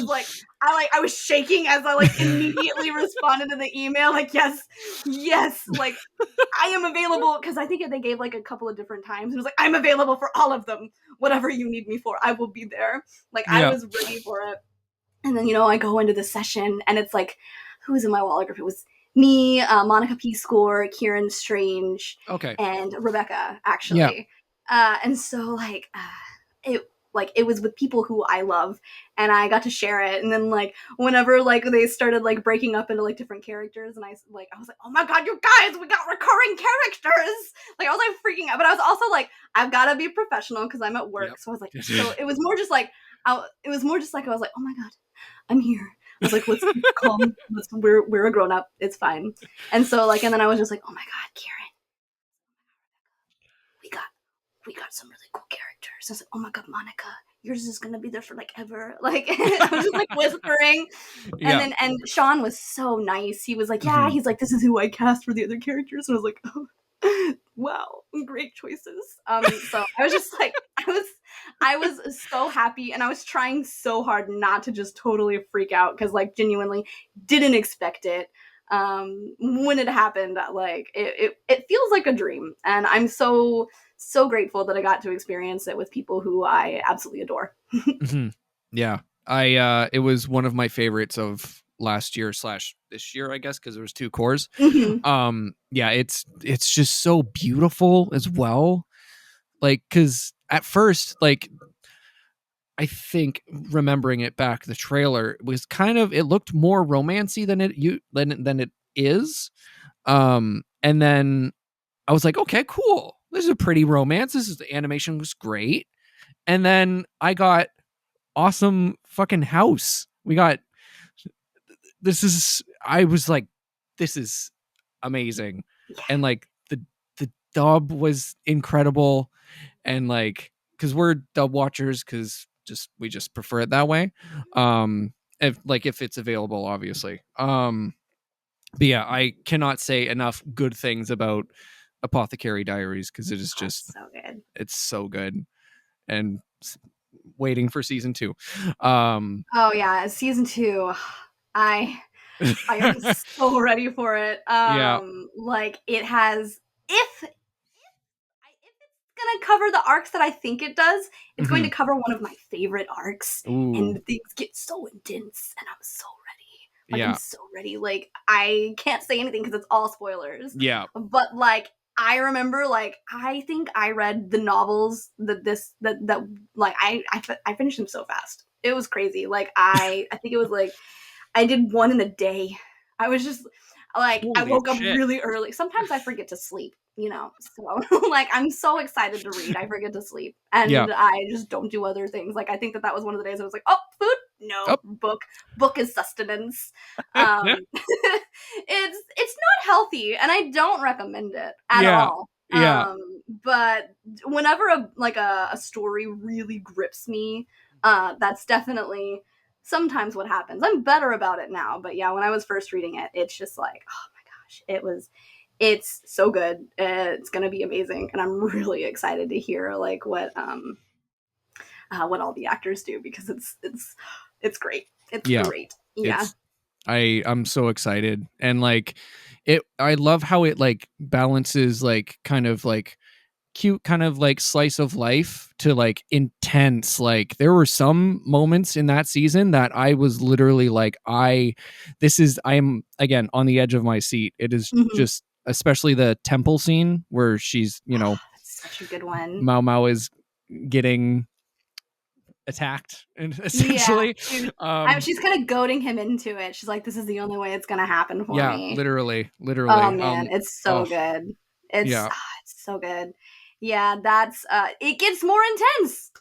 [SPEAKER 2] like, I was shaking as I like immediately responded to the email, like, yes, like I am available, because I think they gave like a couple of different times, and it was like, I'm available for all of them, whatever you need me for, I will be there. Like, I
[SPEAKER 1] Yeah.
[SPEAKER 2] was ready for it. And then I go into the session, and it's like, who was in my Waller group? It was me, Monica P. Score, Kieran Strange,
[SPEAKER 1] Okay.
[SPEAKER 2] and Rebecca,
[SPEAKER 1] Yeah.
[SPEAKER 2] actually. And so it was with people who I love, and I got to share it. And then like whenever like they started like breaking up into like different characters, and I was like, oh my god, you guys, we got recurring characters. Like, I was like freaking out, but I was also like, I've got to be professional because I'm at work.
[SPEAKER 1] Yep.
[SPEAKER 2] So I was like, so it was more just like I was like, oh my god, I'm here. I was like, let's keep calm. We're a grown up. It's fine. And so like, and then I was just like, oh my god, Kieran, we got some really cool characters. So I was like, oh my god, Monica, yours is gonna be there for like ever. Like I was just like whispering.
[SPEAKER 1] Yeah.
[SPEAKER 2] And Sean was so nice. He was like, yeah,
[SPEAKER 1] Mhm.
[SPEAKER 2] he's like, this is who I cast for the other characters. And I was like, oh, wow, great choices. So I was just like, I was so happy, and I was trying so hard not to just totally freak out, because like genuinely didn't expect it. When it happened, like it feels like a dream, and I'm so grateful that I got to experience it with people who I absolutely adore.
[SPEAKER 1] Mhm. Yeah. I it was one of my favorites of last year slash this year, I guess, because there was two cores.
[SPEAKER 2] Mm-hmm.
[SPEAKER 1] Yeah, it's just so beautiful as well. Like, because at first, like, I think remembering it back, the trailer was kind of, it looked more romancy than it is. And then I was like, okay, cool. This is a pretty romance. The animation was great. And then I got awesome fucking house. We got I was like, this is amazing.
[SPEAKER 2] Yeah.
[SPEAKER 1] And like the dub was incredible. And like, because we're dub watchers, because we just prefer it that way. If it's available, obviously. But yeah, I cannot say enough good things about Apothecary Diaries, because it is
[SPEAKER 2] Oh,
[SPEAKER 1] just,
[SPEAKER 2] it's so good.
[SPEAKER 1] it's so good. And waiting for season 2. Um
[SPEAKER 2] Oh yeah, season 2. I I am so ready for it.
[SPEAKER 1] yeah.
[SPEAKER 2] Like it has, if it's gonna cover the arcs that I think it does, it's going to
[SPEAKER 1] Mhm.
[SPEAKER 2] cover one of my favorite arcs,
[SPEAKER 1] Ooh.
[SPEAKER 2] and things get so intense, and I'm so ready. Like I'm
[SPEAKER 1] Yeah.
[SPEAKER 2] so ready. Like I can't say anything because it's all spoilers.
[SPEAKER 1] Yeah.
[SPEAKER 2] But like I remember, like I think I read the novels that like I finished them so fast. It was crazy. Like I think it was like I did one in a day. I was just like, I
[SPEAKER 1] Holy
[SPEAKER 2] woke up
[SPEAKER 1] shit.
[SPEAKER 2] really early. Sometimes I forget to sleep, you know. So like I'm so excited to read, I forget to sleep,
[SPEAKER 1] Yeah.
[SPEAKER 2] and I just don't do other things. Like I think that was one of the days I was like, oh, food, no,
[SPEAKER 1] Oh.
[SPEAKER 2] book is sustenance. It's not healthy, and I don't recommend it at
[SPEAKER 1] Yeah.
[SPEAKER 2] all.
[SPEAKER 1] Yeah.
[SPEAKER 2] But whenever a story really grips me, that's definitely sometimes what happens. I'm better about it now, but yeah, when I was first reading it, it's just like, oh my gosh, it's so good. It's gonna be amazing, and I'm really excited to hear like what all the actors do, because it's great. It's
[SPEAKER 1] Yeah.
[SPEAKER 2] great. Yeah.
[SPEAKER 1] It's I'm so excited. And like I love how it like balances like kind of like cute kind of like slice of life to like intense. Like there were some moments in that season that I was literally like, I'm again on the edge of my seat. It is
[SPEAKER 2] Mhm.
[SPEAKER 1] just, especially the temple scene where she's,
[SPEAKER 2] That's such a good one.
[SPEAKER 1] Mao Mao is getting attacked and
[SPEAKER 2] Yeah,
[SPEAKER 1] essentially.
[SPEAKER 2] she's kind of goading him into it. She's like, "This is the only way it's gonna happen for
[SPEAKER 1] Yeah,
[SPEAKER 2] me." Oh
[SPEAKER 1] literally.
[SPEAKER 2] man, it's so
[SPEAKER 1] Oh
[SPEAKER 2] good. It's
[SPEAKER 1] yeah,
[SPEAKER 2] it's so good. Yeah, that's it gets more intense.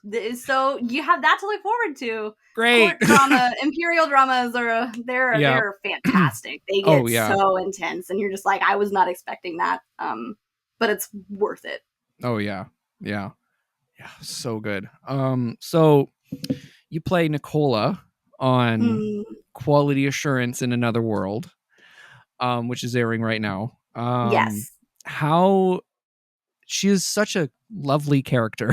[SPEAKER 2] So you have that to look forward to.
[SPEAKER 1] great.
[SPEAKER 2] Court drama, imperial dramas are
[SPEAKER 1] Yeah.
[SPEAKER 2] they're fantastic. They
[SPEAKER 1] Oh
[SPEAKER 2] get
[SPEAKER 1] yeah.
[SPEAKER 2] so intense, and you're just like, I was not expecting that. But it's worth it.
[SPEAKER 1] Oh yeah. Yeah. Yeah. So good. So you play Nicola on
[SPEAKER 2] Mm,
[SPEAKER 1] Quality Assurance in Another World, which is airing right now.
[SPEAKER 2] yes,
[SPEAKER 1] How she is such a lovely character.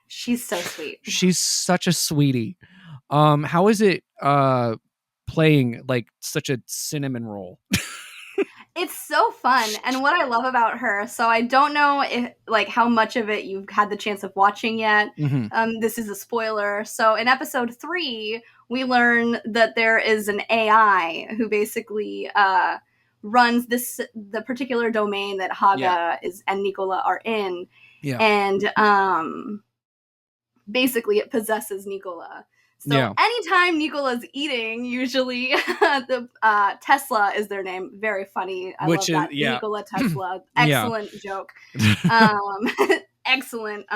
[SPEAKER 2] she's so sweet.
[SPEAKER 1] She's such a sweetie. How is it playing like such a cinnamon roll?
[SPEAKER 2] It's so fun, and what I love about her, so I don't know if like how much of it you've had the chance of watching yet.
[SPEAKER 1] Mhm.
[SPEAKER 2] This is a spoiler. So in episode 3, we learn that there is an AI who basically runs the particular domain that
[SPEAKER 1] Yeah.
[SPEAKER 2] Haga is and Nicola are in,
[SPEAKER 1] Yeah.
[SPEAKER 2] and basically it possesses Nicola. So
[SPEAKER 1] Yeah.
[SPEAKER 2] anytime Nicola's eating, usually the Tesla is their name. Very funny. I
[SPEAKER 1] Which
[SPEAKER 2] love
[SPEAKER 1] is
[SPEAKER 2] that.
[SPEAKER 1] yeah.
[SPEAKER 2] Nikola Tesla.
[SPEAKER 1] Yeah.
[SPEAKER 2] Excellent joke. Um, excellent.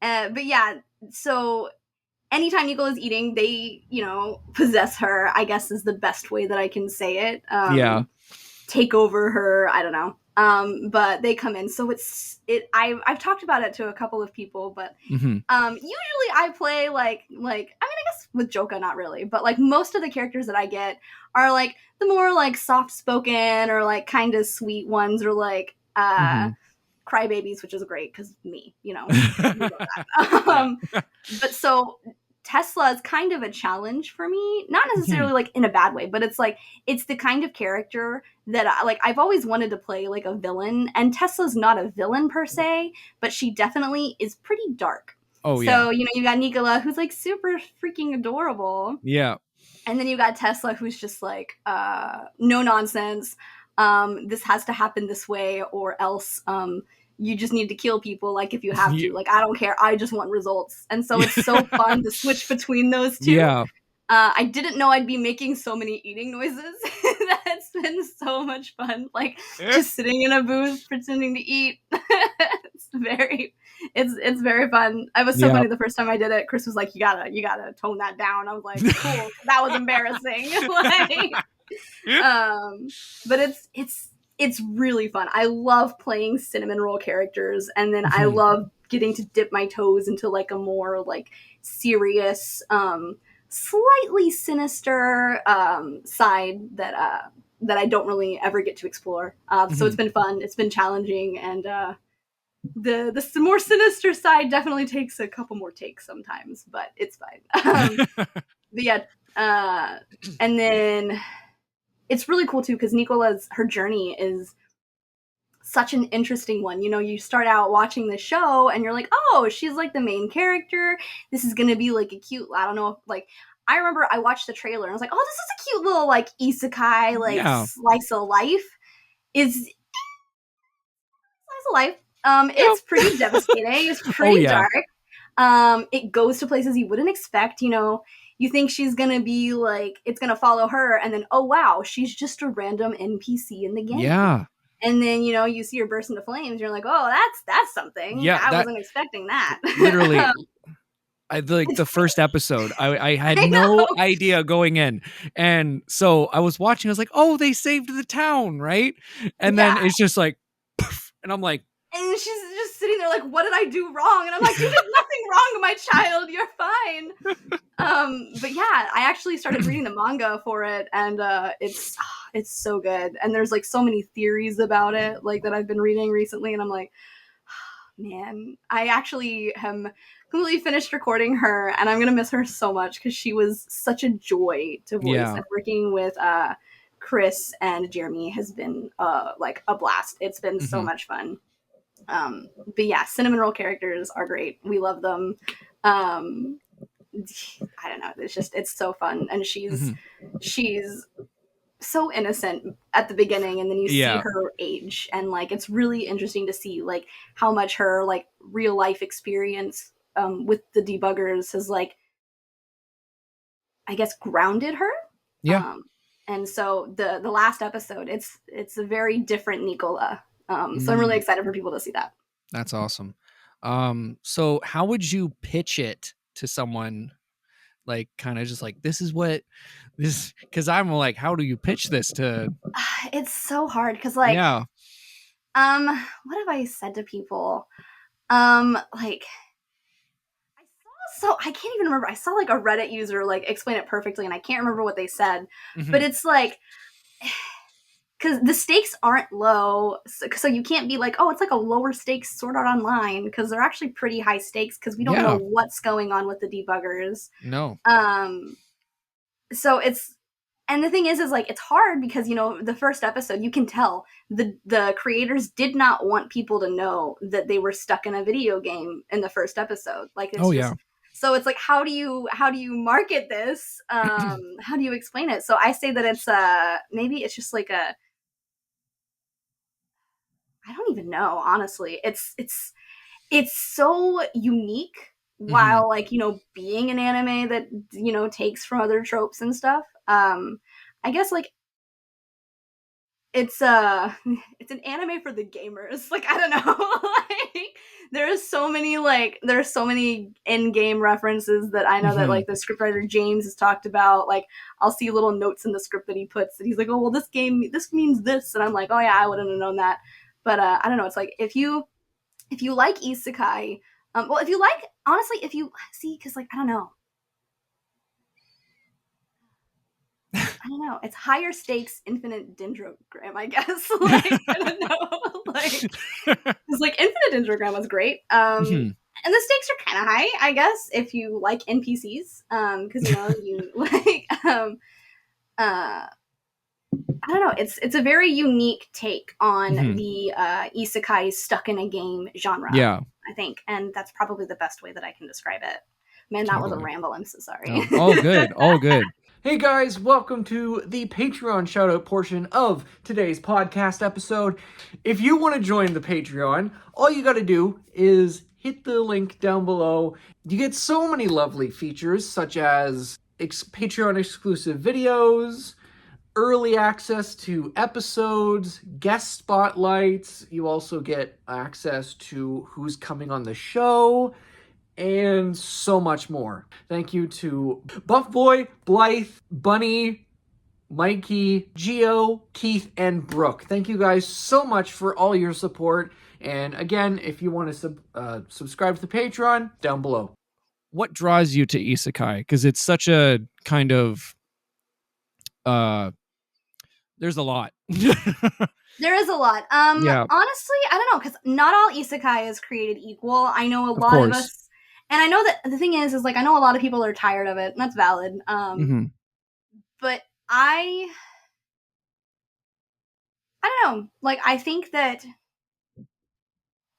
[SPEAKER 2] But yeah, so anytime Nicola's eating, they, possess her, I guess is the best way that I can say it.
[SPEAKER 1] Yeah.
[SPEAKER 2] Take over her, I don't know. But they come in, so I've talked about it to a couple of people, but
[SPEAKER 1] Mm-hmm.
[SPEAKER 2] usually I play like I mean, I guess with Joka not really, but like most of the characters that I get are like the more like soft spoken or like kind of sweet ones, or like
[SPEAKER 1] Mm-hmm.
[SPEAKER 2] crybabies, which is great because me, you know, we love that.
[SPEAKER 1] Yeah.
[SPEAKER 2] But so Tesla is kind of a challenge for me, not
[SPEAKER 1] Mhm.
[SPEAKER 2] necessarily like in a bad way, but it's like it's the kind of character that I've always wanted to play like a villain, and Tesla's not a villain per se, but she definitely is pretty dark.
[SPEAKER 1] Oh yeah.
[SPEAKER 2] So, you know, you got Nicola, who's like super freaking adorable,
[SPEAKER 1] Yeah.
[SPEAKER 2] and then you got Tesla, who's just like no nonsense. This has to happen this way, or else you just need to kill people, like if you have
[SPEAKER 1] Yeah.
[SPEAKER 2] to. Like, I don't care, I just want results. And so it's so fun to switch between those two.
[SPEAKER 1] Yeah.
[SPEAKER 2] I didn't know I'd be making so many eating noises. That's been so much fun. Like just sitting in a booth pretending to eat. It's very fun. It was so
[SPEAKER 1] Yeah.
[SPEAKER 2] funny the first time I did it. Chris was like, "You gotta tone that down." I was like, "Cool, that was embarrassing." Like, but it's really fun. I love playing cinnamon roll characters, and then I
[SPEAKER 1] Mhm.
[SPEAKER 2] love getting to dip my toes into like a more like serious, slightly sinister side that I don't really ever get to explore. So it's
[SPEAKER 1] Mhm.
[SPEAKER 2] been fun. It's been challenging, and the more sinister side definitely takes a couple more takes sometimes, but it's fine. But yeah, uh, and then it's really cool too because Nicola's her journey is such an interesting one. You know, you start out watching the show and you're like, oh, she's like the main character. This is gonna be like a cute, I don't know, like I remember I watched the trailer and I was like, oh, this is a cute little like isekai, like
[SPEAKER 1] Yeah.
[SPEAKER 2] slice of life. Is slice of life.
[SPEAKER 1] Yep.
[SPEAKER 2] It's pretty devastating. It's
[SPEAKER 1] Oh
[SPEAKER 2] pretty
[SPEAKER 1] yeah.
[SPEAKER 2] dark. It goes to places you wouldn't expect, you know. You think she's gonna be like it's gonna follow her, and then oh wow, she's just a random NPC in the game.
[SPEAKER 1] Yeah.
[SPEAKER 2] And then, you know, you see her burst into flames, you're like, oh, that's something.
[SPEAKER 1] Yeah.
[SPEAKER 2] I
[SPEAKER 1] That
[SPEAKER 2] wasn't expecting that.
[SPEAKER 1] literally I like
[SPEAKER 2] It's
[SPEAKER 1] the first episode. I had
[SPEAKER 2] I
[SPEAKER 1] no
[SPEAKER 2] know.
[SPEAKER 1] idea going in. And so I was watching, I was like, oh, they saved the town, right? And then
[SPEAKER 2] Yeah.
[SPEAKER 1] it's just like poof, and I'm like,
[SPEAKER 2] And she's just sitting there like, what did I do wrong? And I'm like, you did nothing wrong, my child. You're fine. But yeah, I actually started reading the manga for it, and it's so good. And there's like so many theories about it, like that I've been reading recently, and I'm like, man, I actually am completely finished recording her, and I'm gonna miss her so much because she was such a joy to voice,
[SPEAKER 1] yeah.
[SPEAKER 2] and working with Chris and Jeremy has been like a blast. It's been so
[SPEAKER 1] Mhm.
[SPEAKER 2] much fun. But yeah, cinnamon roll characters are great. We love them. Um, I don't know. It's so fun, and
[SPEAKER 1] Mhm.
[SPEAKER 2] she's so innocent at the beginning, and then you see
[SPEAKER 1] Yeah.
[SPEAKER 2] her age, and like it's really interesting to see like how much her like real life experience with the debuggers has like I guess grounded her.
[SPEAKER 1] Yeah.
[SPEAKER 2] Um, and so the last episode, it's a very different Nicola. So I'm really
[SPEAKER 1] Mm,
[SPEAKER 2] excited for people to see that.
[SPEAKER 1] that's awesome. So how would you pitch it to someone, like kind of just like this is what this, because I'm like, how do you pitch this to?
[SPEAKER 2] It's so hard because like
[SPEAKER 1] Yeah.
[SPEAKER 2] what have I said to people? Like so I can't even remember. I saw like a Reddit user like explain it perfectly, and I can't remember what they said. But
[SPEAKER 1] Mhm.
[SPEAKER 2] it's like because the stakes aren't low, so you can't be like, oh, it's like a lower stakes Sword Art Online, because they're actually pretty high stakes because we don't know
[SPEAKER 1] Yeah.
[SPEAKER 2] what's going on with the debuggers.
[SPEAKER 1] No.
[SPEAKER 2] Um, so it's and the thing is like it's hard because you know the first episode you can tell the creators did not want people to know that they were stuck in a video game in the first episode. Like it's
[SPEAKER 1] Oh
[SPEAKER 2] just
[SPEAKER 1] yeah.
[SPEAKER 2] so it's like how do you market this? How do you explain it? So I say that it's maybe it's just like a I don't even know, honestly. It's so unique
[SPEAKER 1] Mhm.
[SPEAKER 2] while like, you know, being an anime that, you know, takes from other tropes and stuff. I guess like it's it's an anime for the gamers. Like I don't know. Like there's so many in-game references that I know that
[SPEAKER 1] Mhm.
[SPEAKER 2] like the scriptwriter James has talked about. Like I'll see little notes in the script that he puts that he's like, oh well this means this, and I'm like, oh yeah, I wouldn't have known that. But I don't know. It's like if you like isekai, well, if you like, honestly, if you see, because like I don't know, it's higher stakes, infinite dendrogram, I guess. Like I don't know, like because like infinite dendrogram was great. And the stakes are kind of high, I guess, if you like NPCs, because you like I don't know. It's a very unique take on the isekai stuck in a game genre.
[SPEAKER 1] Yeah.
[SPEAKER 2] I think, and that's probably the best way that I can describe it. Man, that was a ramble. I'm so sorry.
[SPEAKER 1] No, all good, all good. Hey guys, welcome to the Patreon shoutout portion of today's podcast episode. If you want to join the Patreon, all you got to do is hit the link down below. You get so many lovely features such as Patreon exclusive videos, early access to episodes, guest spotlights. You also get access to who's coming on the show, and so much more. Thank you to Buff Boy, Blythe, Bunny, Mikey, Geo, Keith, and Brooke. Thank you guys so much for all your support. And again, if you want to subscribe to the Patreon, down below. What draws you to isekai? Because it's such a kind of there's a lot.
[SPEAKER 2] There is a lot.
[SPEAKER 1] Yeah.
[SPEAKER 2] Honestly, I don't know, because not all isekai is created equal. I know a lot of us, and I know that the thing is like I know a lot of people are tired of it, and that's valid. But I don't know. Like I think that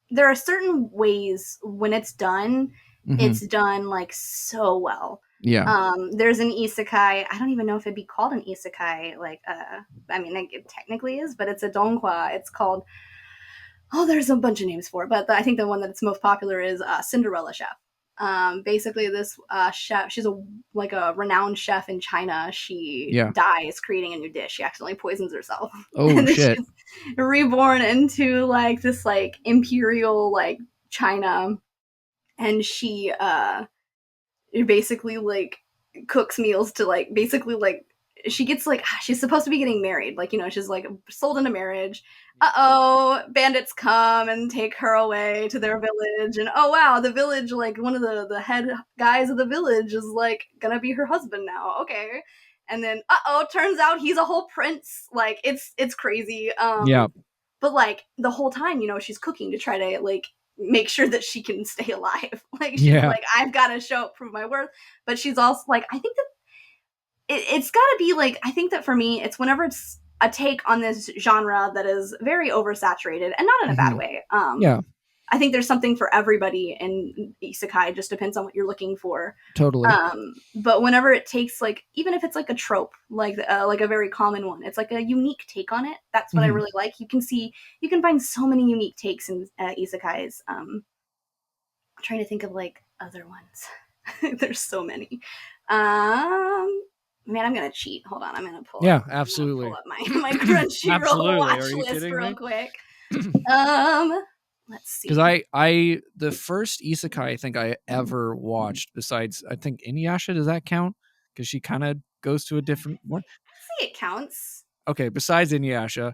[SPEAKER 2] there are certain ways when it's done, it's done like so well.
[SPEAKER 1] Yeah.
[SPEAKER 2] There's an isekai. I don't even know if it'd be called an isekai. Like, I mean, it technically is, but it's a donghua. It's called. Oh, there's a bunch of names for it, but I think the one that's most popular is Cinderella Chef. Basically, this chef, she's a renowned chef in China. She dies creating a new dish. She accidentally poisons herself.
[SPEAKER 1] Oh shit!
[SPEAKER 2] She's reborn into like this like imperial like China, and she basically like cooks meals to like basically like she gets like she's supposed to be getting married, like she's like sold into marriage. Bandits come and take her away to their village, and oh wow, the village, like one of the head guys of the village is like gonna be her husband now. Okay. And then turns out he's a whole prince. Like it's crazy. But like the whole time, she's cooking to try to like make sure that she can stay alive. Like she's like, I've got to prove my worth. But she's also like, I think that it's got to be like, I think that for me, it's whenever it's a take on this genre that is very oversaturated and not in a bad way. I think there's something for everybody in isekai. It just depends on what you're looking for.
[SPEAKER 1] Totally.
[SPEAKER 2] But whenever it takes like, even if it's like a trope, like a very common one, it's like a unique take on it. That's what I really like. You can find so many unique takes in isekais. I'm trying to think of like other ones. There's so many. Man, I'm gonna cheat. Hold on, I'm gonna pull.
[SPEAKER 1] Yeah, absolutely.
[SPEAKER 2] Pull up my Crunchyroll watch list real quick. Let's see.
[SPEAKER 1] Because I the first isekai I think I ever watched, besides I think Inuyasha, does that count? Because she kind of goes to a different one.
[SPEAKER 2] I say it counts.
[SPEAKER 1] Okay, besides Inuyasha,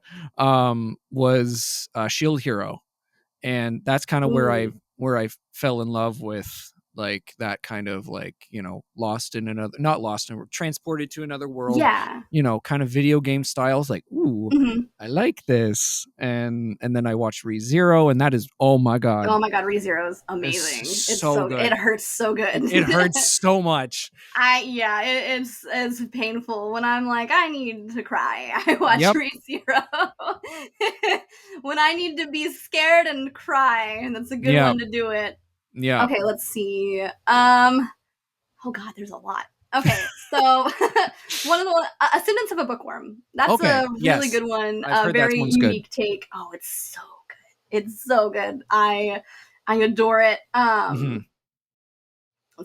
[SPEAKER 1] was Shield Hero, and that's kind of where I fell in love with like that kind of like transported to another world, kind of video game styles, like I like this, and then I watched ReZero, and that is oh my god,
[SPEAKER 2] ReZero is amazing. It's so good. It hurts so good.
[SPEAKER 1] It hurts so much.
[SPEAKER 2] It's painful when I'm like I need to cry. I watch ReZero. When I need to be scared and cry, and that's a good one to do it.
[SPEAKER 1] Yeah.
[SPEAKER 2] Okay, let's see. Oh god, there's a lot. Okay, so one of the Ascendance of a Bookworm. That's a really good one. A very unique take. Oh, it's so good. It's so good. I adore it.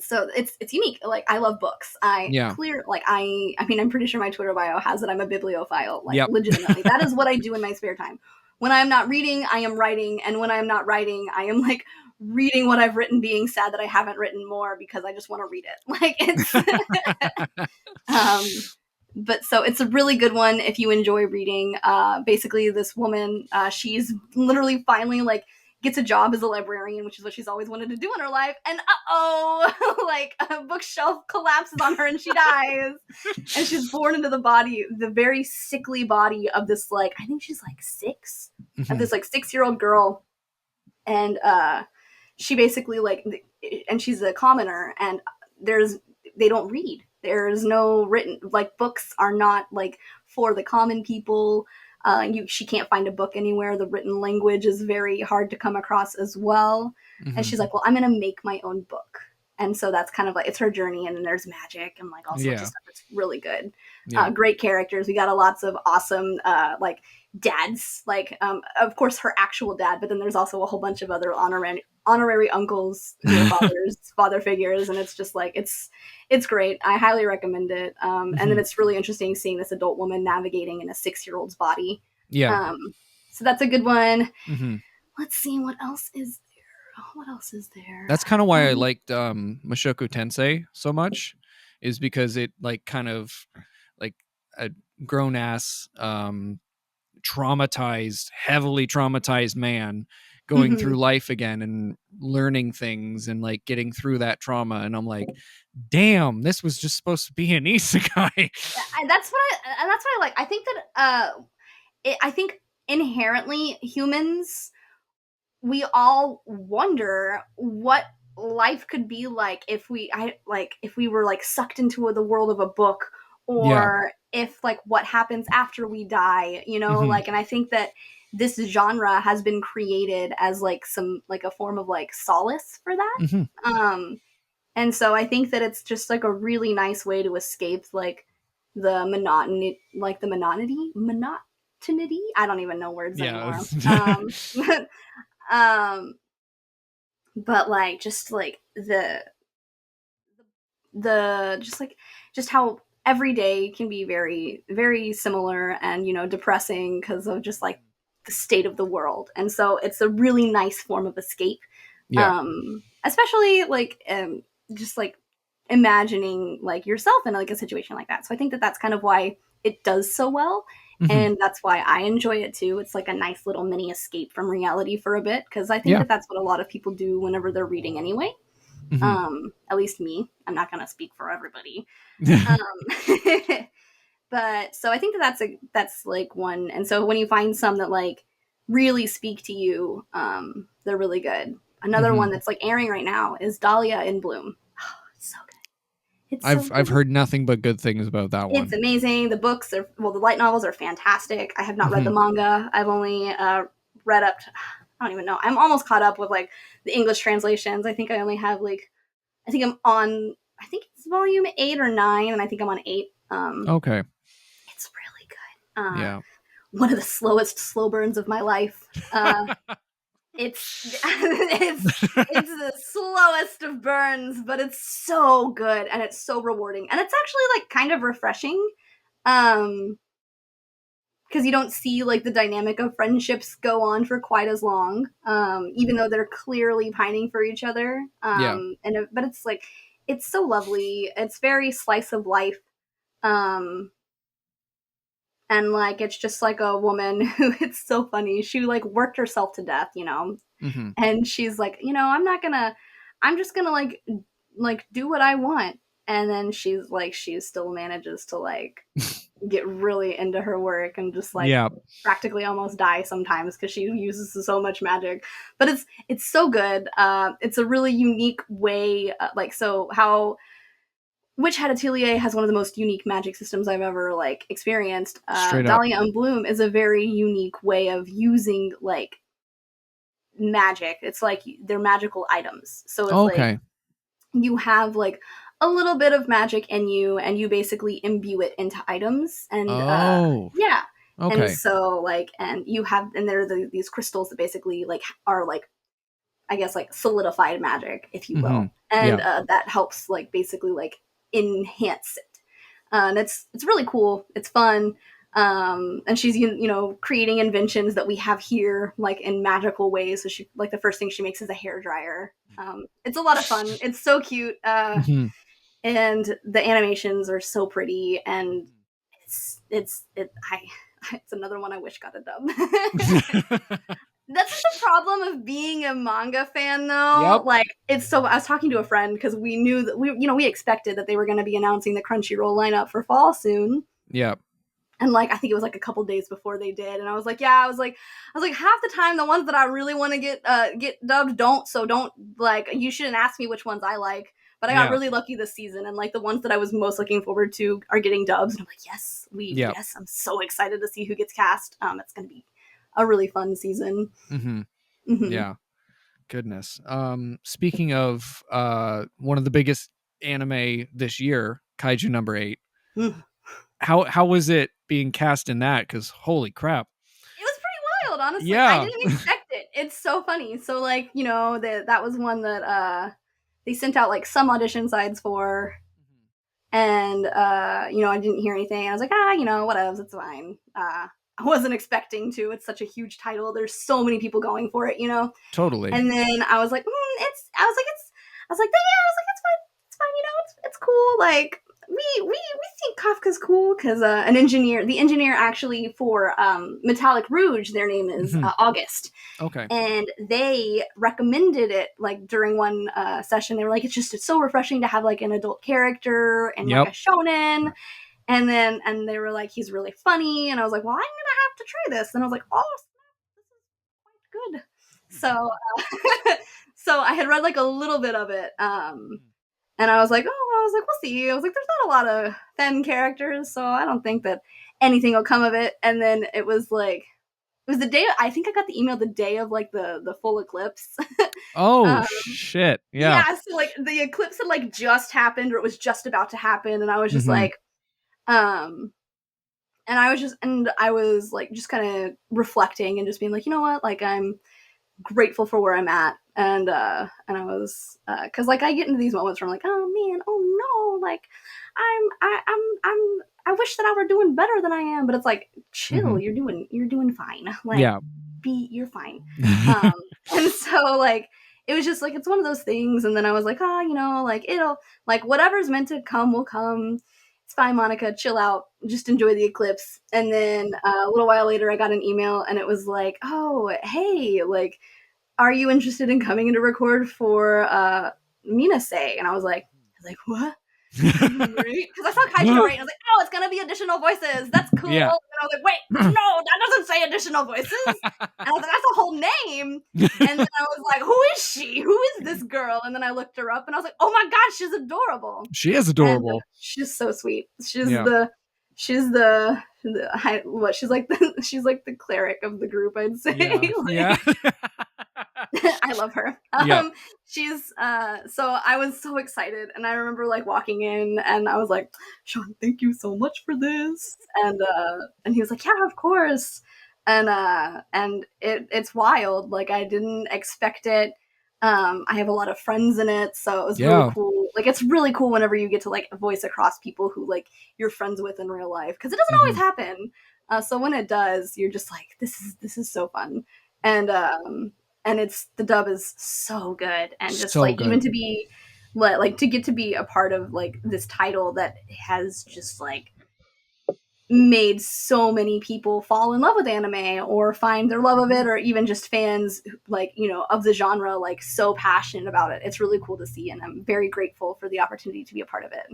[SPEAKER 2] So it's unique. Like I love books. I'm pretty sure my Twitter bio has that I'm a bibliophile. Like legitimately. That is what I do in my spare time. When I'm not reading, I am writing, and when I'm not writing, I am like reading what I've written, being sad that I haven't written more because I just want to read it. Like it's But so it's a really good one if you enjoy reading. Basically, this woman, she's literally finally like gets a job as a librarian, which is what she's always wanted to do in her life. And like a bookshelf collapses on her and she dies. And she's born into the very sickly body of this, like, I think she's like 6, of this like 6-year-old girl. And she basically like, and she's a commoner, and they don't read. There's no written, like, books are not like for the common people. She can't find a book anywhere. The written language is very hard to come across as well. And she's like, well, I'm gonna make my own book. And so that's kind of like, it's her journey, and then there's magic and like all sorts of stuff. It's really good. Great characters. We got lots of awesome like dads, like of course her actual dad, but then there's also a whole bunch of other honorary uncles who are father figures, and it's just like it's great. I highly recommend it. And then it's really interesting seeing this adult woman navigating in a 6-year-old's body. So that's a good one. Let's see, what else is there.
[SPEAKER 1] That's kind of why I liked Mushoku Tensei so much, is because it like kind of like a grown ass heavily traumatized man going through life again and learning things and like getting through that trauma. And I'm like, damn, this was just supposed to be an isekai.
[SPEAKER 2] And that's what I like. I think that I think inherently humans, we all wonder what life could be like if we were like sucked into the world of a book, or if like what happens after we die, like, and I think that this genre has been created as like some like a form of like solace for that. And so I think that it's just like a really nice way to escape like the monotony. I don't even know words anymore. But like just like the just how every day can be very, very similar and depressing because of just like the state of the world. And so it's a really nice form of escape. Especially like just like imagining like yourself in like a situation like that. So I think that that's kind of why it does so well. And that's why I enjoy it too. It's like a nice little mini escape from reality for a bit, because I think that that's what a lot of people do whenever they're reading anyway. At least me. I'm not going to speak for everybody. But so I think that that's like one. And so when you find some that like really speak to you, they're really good. Another one that's like airing right now is Dahlia in Bloom. Oh, it's so good.
[SPEAKER 1] I've heard nothing but good things about that one.
[SPEAKER 2] It's amazing. The books the light novels are fantastic. I have not read the manga. I've only read up to, I don't even know. I'm almost caught up with like the English translations. I think I only have like, I think it's volume 8 or 9, and I think I'm on 8.
[SPEAKER 1] Okay.
[SPEAKER 2] It's really good. One of the slowest slow burns of my life. It's the slowest of burns, but it's so good and it's so rewarding, and it's actually like kind of refreshing, because you don't see like the dynamic of friendships go on for quite as long, even though they're clearly pining for each other. But it's like, it's so lovely. It's very slice of life. And like, it's just like a woman who, it's so funny. She like worked herself to death, and she's like, I'm just gonna like do what I want. And then she still manages to like get really into her work and just like practically almost die sometimes because she uses so much magic. But it's so good. It's a really unique way, how Witch Hat Atelier has one of the most unique magic systems I've ever like experienced. Dahlia and Bloom is a very unique way of using like magic. It's like they're magical items. So it's like you have like a little bit of magic in you, and you basically imbue it into items. And and so like, and there are these crystals that basically like are like, I guess like solidified magic, if you will. And that helps like basically like enhance it. And it's really cool. It's fun. And she's creating inventions that we have here like in magical ways. So she, like, the first thing she makes is a hair dryer. It's a lot of fun. It's so cute. And the animations are so pretty, and it's another one I wish got a dub. That's the problem of being a manga fan, though.
[SPEAKER 1] Yep.
[SPEAKER 2] Like, it's so. I was talking to a friend because we knew that we expected that they were going to be announcing the Crunchyroll lineup for fall soon.
[SPEAKER 1] Yep.
[SPEAKER 2] And like, I think it was like a couple days before they did, and I was like, yeah, I was like, half the time the ones that I really want to get dubbed don't. So don't, like, you shouldn't ask me which ones I like. But I got
[SPEAKER 1] Yeah.
[SPEAKER 2] really lucky this season, and like the ones that I was most looking forward to are getting dubs, and I'm like,
[SPEAKER 1] Yep.
[SPEAKER 2] yes, I'm so excited to see who gets cast. It's gonna be a really fun season.
[SPEAKER 1] Mm-hmm.
[SPEAKER 2] Mm-hmm.
[SPEAKER 1] Yeah. Goodness. Speaking of one of the biggest anime this year, Kaiju number 8.
[SPEAKER 2] Mm.
[SPEAKER 1] How was it being cast in that? Because holy crap.
[SPEAKER 2] It was pretty wild, honestly. I
[SPEAKER 1] Yeah.
[SPEAKER 2] didn't expect it. It's so funny. So like, that was one that they sent out like some audition sides for, and I didn't hear anything. I was like, whatever, it's fine. I wasn't expecting to. It's such a huge title. There's so many people going for it.
[SPEAKER 1] Totally.
[SPEAKER 2] And then I was like, it's fine. It's fine. It's cool. Like, we think Kafka's cool because the engineer actually for Metallic Rouge, their name is August.
[SPEAKER 1] Okay.
[SPEAKER 2] And they recommended it like during one session. They were like, it's so refreshing to have like an adult character and like a shonen. And they were like, he's really funny. And I was like, well, I'm gonna have to try this. And I was like, oh, this is quite good. So so I had read like a little bit of it. And I was like, we'll see. I was like, there's not a lot of fen characters, so I don't think that anything will come of it. And then it was the day, I think I got the email the day of like the full eclipse.
[SPEAKER 1] Oh shit. Yeah.
[SPEAKER 2] So like the eclipse had like just happened, or it was just about to happen, and I was just like, and I was like just kind of reflecting and just being like, you know what, like I'm grateful for where I'm at, and I was because like I get into these moments where I'm like, oh man, oh no, like I wish that I were doing better than I am, but it's like, chill, you're doing fine, like,
[SPEAKER 1] Yeah.
[SPEAKER 2] you're fine. And so like it was just like, it's one of those things, and then I was like, like it'll, like, whatever's meant to come will come. It's fine, Monica, chill out, just enjoy the eclipse. And then a little while later I got an email, and it was like, oh hey, like, are you interested in coming in to record for Minase? And I was like, what? Great. Because I saw Kaiju number 8, and I was like, oh, it's gonna be additional voices. That's cool.
[SPEAKER 1] Yeah.
[SPEAKER 2] And I was like, wait, no, that doesn't say additional voices. And I was like, that's a whole name. And then I was like, who is she? Who is this girl? And then I looked her up, and I was like, oh my god, she's adorable.
[SPEAKER 1] She is adorable.
[SPEAKER 2] And, she's so sweet. She's she's like the cleric of the group, I'd say.
[SPEAKER 1] Yeah.
[SPEAKER 2] I love her. She's so I was so excited, and I remember like walking in, and I was like, Sean, thank you so much for this. And he was like, yeah, of course. And it's wild. Like, I didn't expect it. I have a lot of friends in it, so it was really cool. Like, it's really cool whenever you get to like voice across people who like you're friends with in real life, because it doesn't always happen. So when it does, you're just like, this is so fun. And it's, the dub is so good, and just so like good. Even to be like to get to be a part of like this title that has just like made so many people fall in love with anime or find their love of it, or even just fans like, of the genre, like so passionate about it. It's really cool to see, and I'm very grateful for the opportunity to be a part of it.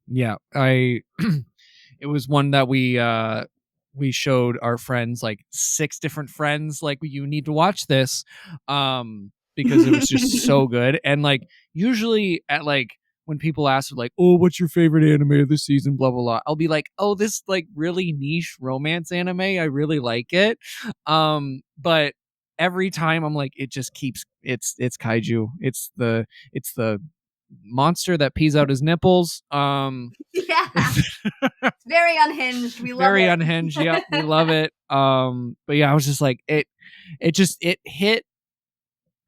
[SPEAKER 1] Yeah, it was one that we showed our friends, like 6 different friends, like, you need to watch this, because it was just so good. And like, usually at like, when people ask like, oh, what's your favorite anime of the season, blah blah blah, I'll be like, oh, this like really niche romance anime, I really like it. But every time I'm like, it just keeps, it's kaiju, it's the monster that pees out his nipples.
[SPEAKER 2] Yeah. It's very unhinged. We love
[SPEAKER 1] very
[SPEAKER 2] it.
[SPEAKER 1] Unhinged. Yeah, we love it. But yeah, I was just like, it hit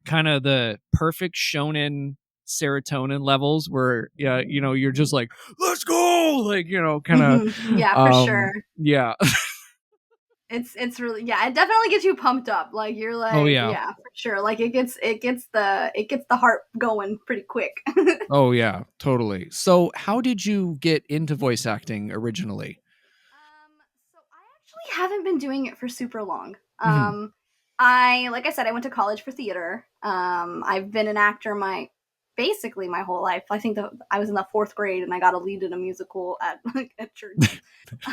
[SPEAKER 1] kind of the perfect shonen serotonin levels where, you're just like, let's go, like, kind of.
[SPEAKER 2] Yeah, for sure.
[SPEAKER 1] Yeah.
[SPEAKER 2] It's really, yeah, it definitely gets you pumped up. Like, you're like, oh yeah, for sure. Like, it gets the heart going pretty quick.
[SPEAKER 1] Oh yeah, totally. So how did you get into voice acting originally?
[SPEAKER 2] haven't been doing it for super long.
[SPEAKER 1] Mm-hmm.
[SPEAKER 2] Like I said, I went to college for theater. I've been an actor basically my whole life. I think that I was in the 4th grade and I got a lead in a musical at church.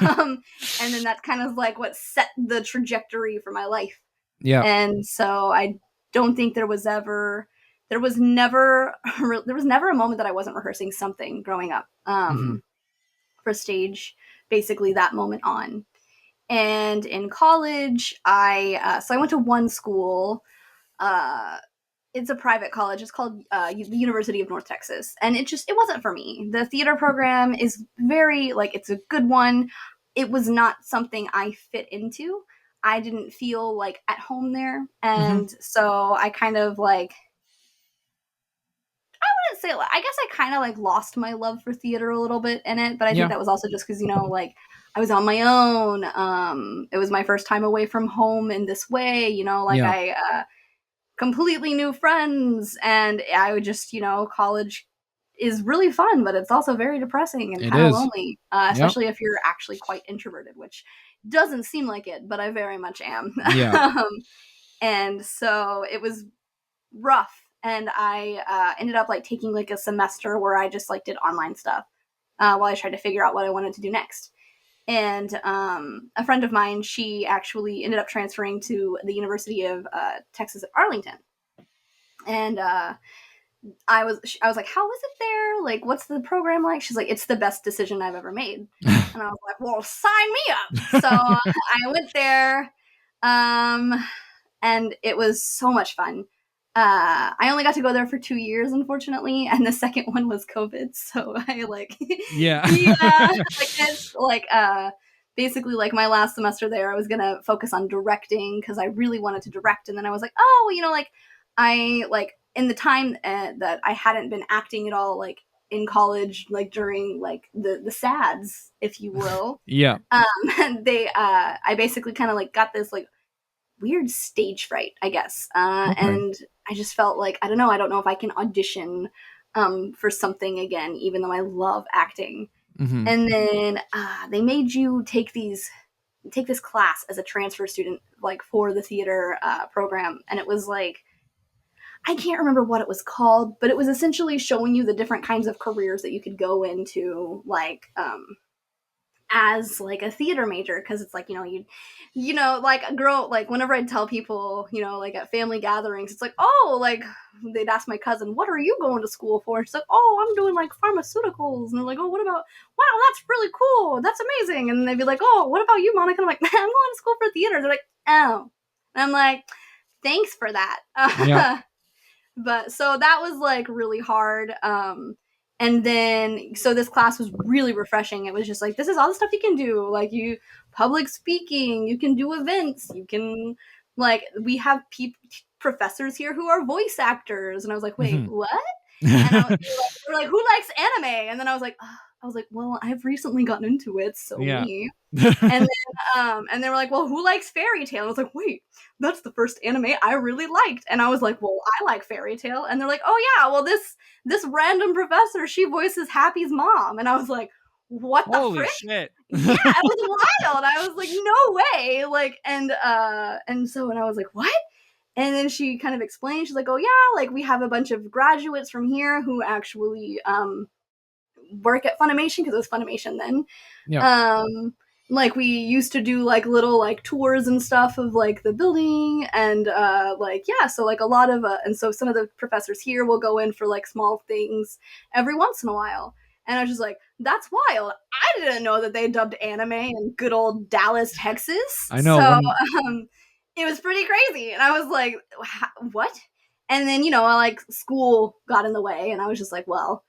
[SPEAKER 2] And then that's kind of like what set the trajectory for my life.
[SPEAKER 1] Yeah.
[SPEAKER 2] And so I don't think there was never a moment that I wasn't rehearsing something growing up
[SPEAKER 1] Mm-hmm.
[SPEAKER 2] for stage, basically that moment on. And in college, I went to one school. Uh, it's a private college. It's called the University of North Texas, and it wasn't for me. The theater program is very like it's a good one. It was not something I fit into. I didn't feel like at home there,
[SPEAKER 1] Mm-hmm.
[SPEAKER 2] and so I kind of like say I guess I kind of like lost my love for theater a little bit in it, but I think
[SPEAKER 1] Yeah.
[SPEAKER 2] that was also just because like I was on my own. It was my first time away from home in this way. Like
[SPEAKER 1] Yeah.
[SPEAKER 2] I completely new friends, and I would just college is really fun, but it's also very depressing and
[SPEAKER 1] It
[SPEAKER 2] kind of
[SPEAKER 1] is.
[SPEAKER 2] lonely,
[SPEAKER 1] Yep.
[SPEAKER 2] especially if you're actually quite introverted, which doesn't seem like it, but I very much am.
[SPEAKER 1] Yeah.
[SPEAKER 2] And so it was rough, and I ended up like taking like a semester where I just like did online stuff while I tried to figure out what I wanted to do next. And a friend of mine, she actually ended up transferring to the University of Texas at Arlington. And I was like, how is it there? Like, what's the program like? She's like, it's the best decision I've ever made. And I was like, well, sign me up. So I went there, um, and it was so much fun. I only got to go there for 2 years, unfortunately, and the second one was COVID. So I like,
[SPEAKER 1] Yeah.
[SPEAKER 2] yeah, like it's like basically like my last semester there, I was gonna focus on directing because I really wanted to direct, and then I was like, oh, like I like in the time that I hadn't been acting at all, like in college, like during like the SADs, if you will.
[SPEAKER 1] Yeah.
[SPEAKER 2] I basically kind of like got this like weird stage fright, I guess.
[SPEAKER 1] Okay.
[SPEAKER 2] And I just felt like I don't know if I can audition for something again, even though I love acting.
[SPEAKER 1] Mm-hmm.
[SPEAKER 2] And then they made you take this class as a transfer student, like for the theater program, and it was like I can't remember what it was called, but it was essentially showing you the different kinds of careers that you could go into, like as like a theater major, because it's like like a girl, like whenever I'd tell people like at family gatherings, it's like, oh, like they'd ask my cousin, what are you going to school for? She's like, oh, I'm doing like pharmaceuticals. And they're like, oh, what about, wow, that's really cool, that's amazing. And they'd be like, oh, what about you, Monica? And I'm like, I'm going to school for theater. They're like, oh. And I'm like, thanks for
[SPEAKER 1] Yeah.
[SPEAKER 2] that. But so that was like really hard. And then so this class was really refreshing. It was just like, this is all the stuff you can do, like you public speaking, you can do events, you can like we have professors here who are voice actors. And I was like, wait,
[SPEAKER 1] Mm-hmm.
[SPEAKER 2] what? And they were like, who likes anime? And then I was like, well, I've recently gotten into it, so
[SPEAKER 1] Yeah.
[SPEAKER 2] me. And then and they were like, well, who likes fairy tale? I was like, wait, that's the first anime I really liked. And I was like, well, I like fairy tale. And they're like, oh yeah, well this random professor, she voices Happy's mom. And I was like, what the
[SPEAKER 1] Holy
[SPEAKER 2] frick?
[SPEAKER 1] shit.
[SPEAKER 2] Yeah, it was wild. I was like, no way. Like, and so and I was like, what? And then she kind of explained, she's like, oh yeah, like we have a bunch of graduates from here who actually work at Funimation, because it was Funimation then.
[SPEAKER 1] Yeah.
[SPEAKER 2] Like we used to do like little like tours and stuff of like the building, and like yeah, so like a lot of and so some of the professors here will go in for like small things every once in a while. And I was just like, that's wild. I didn't know that they dubbed anime in good old Dallas, Texas.
[SPEAKER 1] I know
[SPEAKER 2] So
[SPEAKER 1] when
[SPEAKER 2] it was pretty crazy. And I was like, what? And then like school got in the way, and I was just like, well,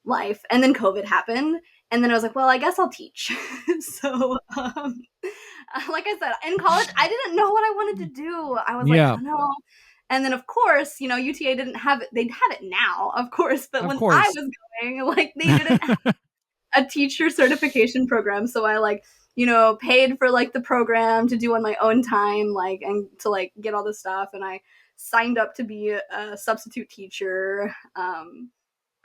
[SPEAKER 2] life. And then COVID happened, and then I was like, well, I guess I'll teach. So like I said, in college I didn't know what I wanted to do. I was like, I
[SPEAKER 1] yeah,
[SPEAKER 2] don't know. And then of course UTA didn't have it. They'd have it now, of course, but
[SPEAKER 1] of
[SPEAKER 2] when I
[SPEAKER 1] course.
[SPEAKER 2] was going, like they didn't have a teacher certification program. So I like paid for like the program to do on my own time, like, and to like get all this stuff. And I signed up to be a substitute teacher.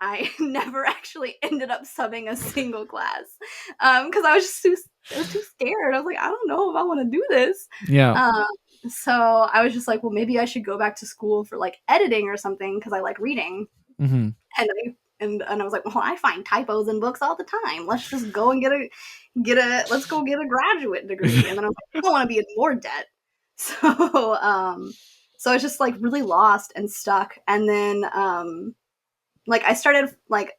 [SPEAKER 2] I never actually ended up subbing a single class because I was just too scared. I was like, I don't know if I want to do this.
[SPEAKER 1] Yeah.
[SPEAKER 2] Um, so I was just like, well, maybe I should go back to school for like editing or something because I like reading.
[SPEAKER 1] Mm-hmm.
[SPEAKER 2] And I was like, well, I find typos in books all the time. Let's just go and let's go get a graduate degree. And then I was like, I don't want to be in more debt. So so I was just like really lost and stuck. And then like I started like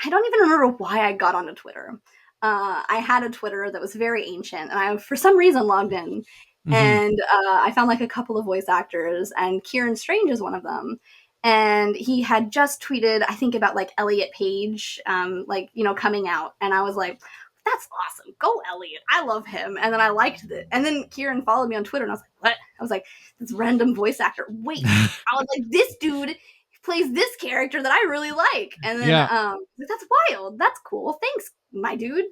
[SPEAKER 2] I don't even remember why I got onto Twitter. I had a Twitter that was very ancient, and I, for some reason, logged in.
[SPEAKER 1] Mm-hmm.
[SPEAKER 2] And I found like a couple of voice actors, and Kieran Strange is one of them. And he had just tweeted, I think, about like Elliot Page, like, you know, coming out. And I was like, that's awesome. Go Elliot. I love him. And then I liked it. And then Kieran followed me on Twitter, and I was like, what? I was like, this random voice actor. Wait. I was like, this dude plays this character that I really like. And then
[SPEAKER 1] Yeah.
[SPEAKER 2] that's wild. That's cool. Thanks, my dude.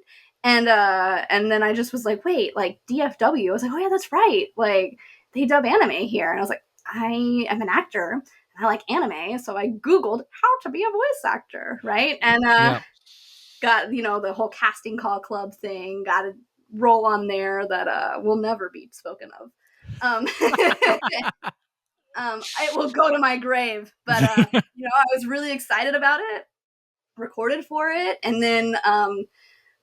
[SPEAKER 2] And then I just was like, wait, like DFW. I was like, oh yeah, that's right. Like they dub anime here. And I was like, I am an actor and I like anime. So I Googled how to be a voice actor, right? And
[SPEAKER 1] Yeah.
[SPEAKER 2] got, you know, the whole casting call club thing, got a role on there that will never be spoken of. It will go to my grave. But you know, I was really excited about it, recorded for it, and then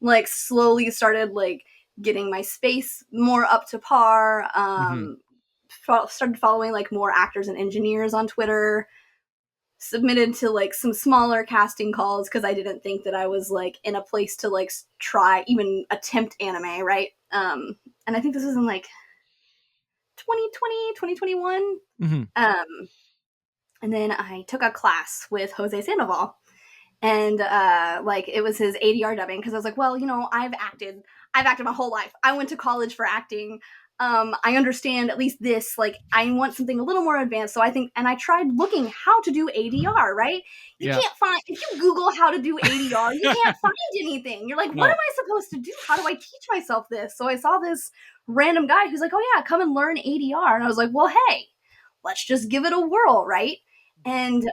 [SPEAKER 2] like slowly started like getting my space more up to par.
[SPEAKER 1] Mm-hmm.
[SPEAKER 2] Started following like more actors and engineers on Twitter. Submitted to like some smaller casting calls because I didn't think that I was like in a place to like try even attempt anime, right? And I think this was in like 2020, 2021.
[SPEAKER 1] Mm-hmm.
[SPEAKER 2] And then I took a class with Jose Sandoval, and like it was his ADR dubbing because I was like, well, you know, I've acted my whole life. I went to college for acting. I understand at least this. Like, I want something a little more advanced. So I think, and I tried looking how to do ADR. Right? You
[SPEAKER 1] Yeah.
[SPEAKER 2] can't find if you Google how to do ADR, you can't find anything. You're like, what
[SPEAKER 1] No.
[SPEAKER 2] am I supposed to do? How do I teach myself this? So I saw this random guy who's like, oh yeah, come and learn ADR, and I was like, well, hey, let's just give it a whirl, right? And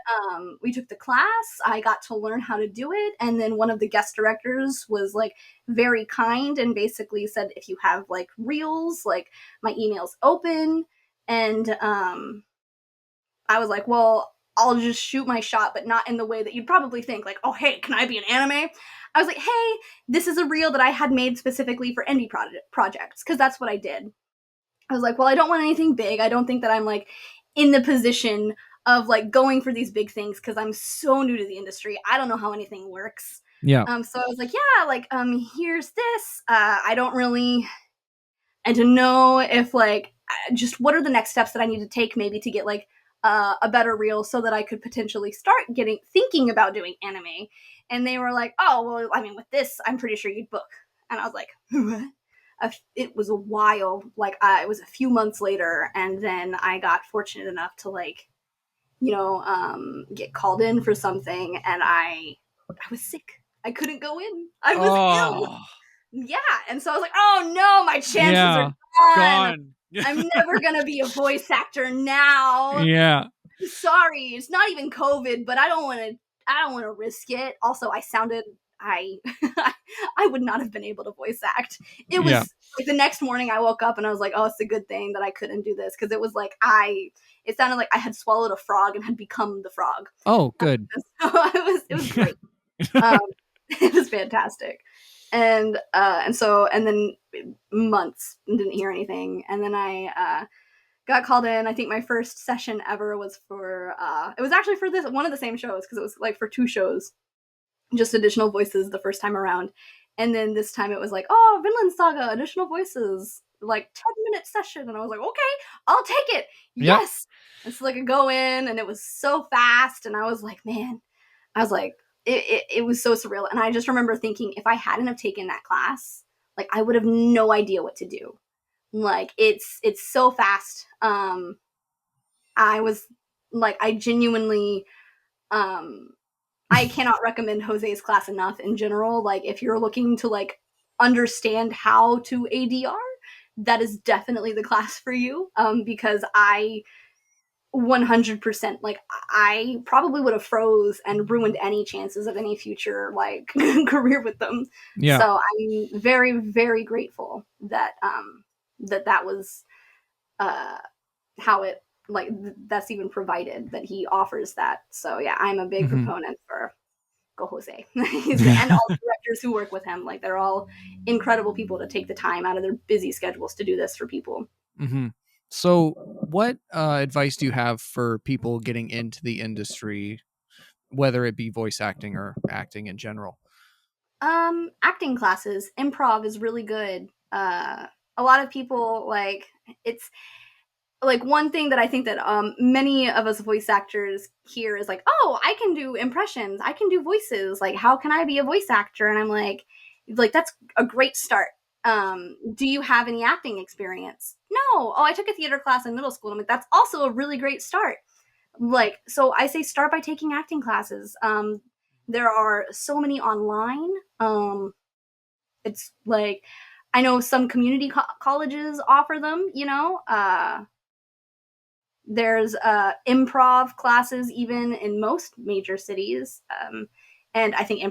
[SPEAKER 2] we took the class. I got to learn how to do it. And then one of the guest directors was like very kind and basically said, if you have like reels, like my email's open. And I was like, well, I'll just shoot my shot, but not in the way that you'd probably think, like, oh, hey, can I be an anime? I was like, hey, this is a reel that I had made specifically for indie projects, because that's what I did. I was like, well, I don't want anything big. I don't think that I'm like in the position of like going for these big things because I'm so new to the industry. I don't know how anything works.
[SPEAKER 1] Yeah.
[SPEAKER 2] So I was like, yeah, like here's this. I don't really, and to know if like just what are the next steps that I need to take maybe to get like a better reel so that I could potentially start thinking about doing anime. And they were like, oh well, I mean with this, I'm pretty sure you'd book. And I was like, what? It was a while. Like it was a few months later, and then I got fortunate enough to like, you know, get called in for something, and I was sick. I couldn't go in. I was ill.
[SPEAKER 1] Oh.
[SPEAKER 2] Yeah, and so I was like, oh no, my chances are
[SPEAKER 1] Yeah.
[SPEAKER 2] gone.
[SPEAKER 1] Gone.
[SPEAKER 2] I'm never gonna be a voice actor now.
[SPEAKER 1] Yeah.
[SPEAKER 2] Sorry, it's not even COVID, but I don't want to. I don't want to risk it. Also, I sounded. I I would not have been able to voice act. It
[SPEAKER 1] Yeah.
[SPEAKER 2] was like the next morning I woke up and I was like, oh, it's a good thing that I couldn't do this because it was like it sounded like I had swallowed a frog and had become the frog.
[SPEAKER 1] Oh, good.
[SPEAKER 2] So it was great. It was fantastic. And then months didn't hear anything, and then I got called in. I think my first session ever was for it was actually for this one of the same shows because it was like for two shows, just additional voices the first time around. And then this time it was like, oh, Vinland Saga, additional voices, like 10-minute session. And I was like, okay, I'll take it.
[SPEAKER 1] Yep.
[SPEAKER 2] Yes. And so like I go in and it was so fast. And I was like, man, I was like, it was so surreal. And I just remember thinking if I hadn't have taken that class, like I would have no idea what to do. Like it's so fast. I was like, I genuinely, I cannot recommend Jose's class enough in general. Like if you're looking to like understand how to ADR, that is definitely the class for you. Because I 100%. Like, I probably would have froze and ruined any chances of any future like career with them.
[SPEAKER 1] Yeah.
[SPEAKER 2] So I'm very, very grateful that that was uh how it like that's even provided, that he offers that. So yeah, I'm a big
[SPEAKER 1] Mhm.
[SPEAKER 2] proponent for Go Jose. And all the directors who work with him, like, they're all incredible people to take the time out of their busy schedules to do this for people.
[SPEAKER 1] Mhm. So, what advice do you have for people getting into the industry, whether it be voice acting or acting in general?
[SPEAKER 2] Acting classes, improv is really good. A lot of people, like, it's like one thing that I think that many of us voice actors hear is like, oh, I can do impressions, I can do voices. Like, how can I be a voice actor? And I'm like that's a great start. Do you have any acting experience? No. Oh, I took a theater class in middle school. I'm like, that's also a really great start. Like, so I say start by taking acting classes. There are so many online. It's like, I know some community colleges offer them, you know. There's improv classes even in most major cities, and I think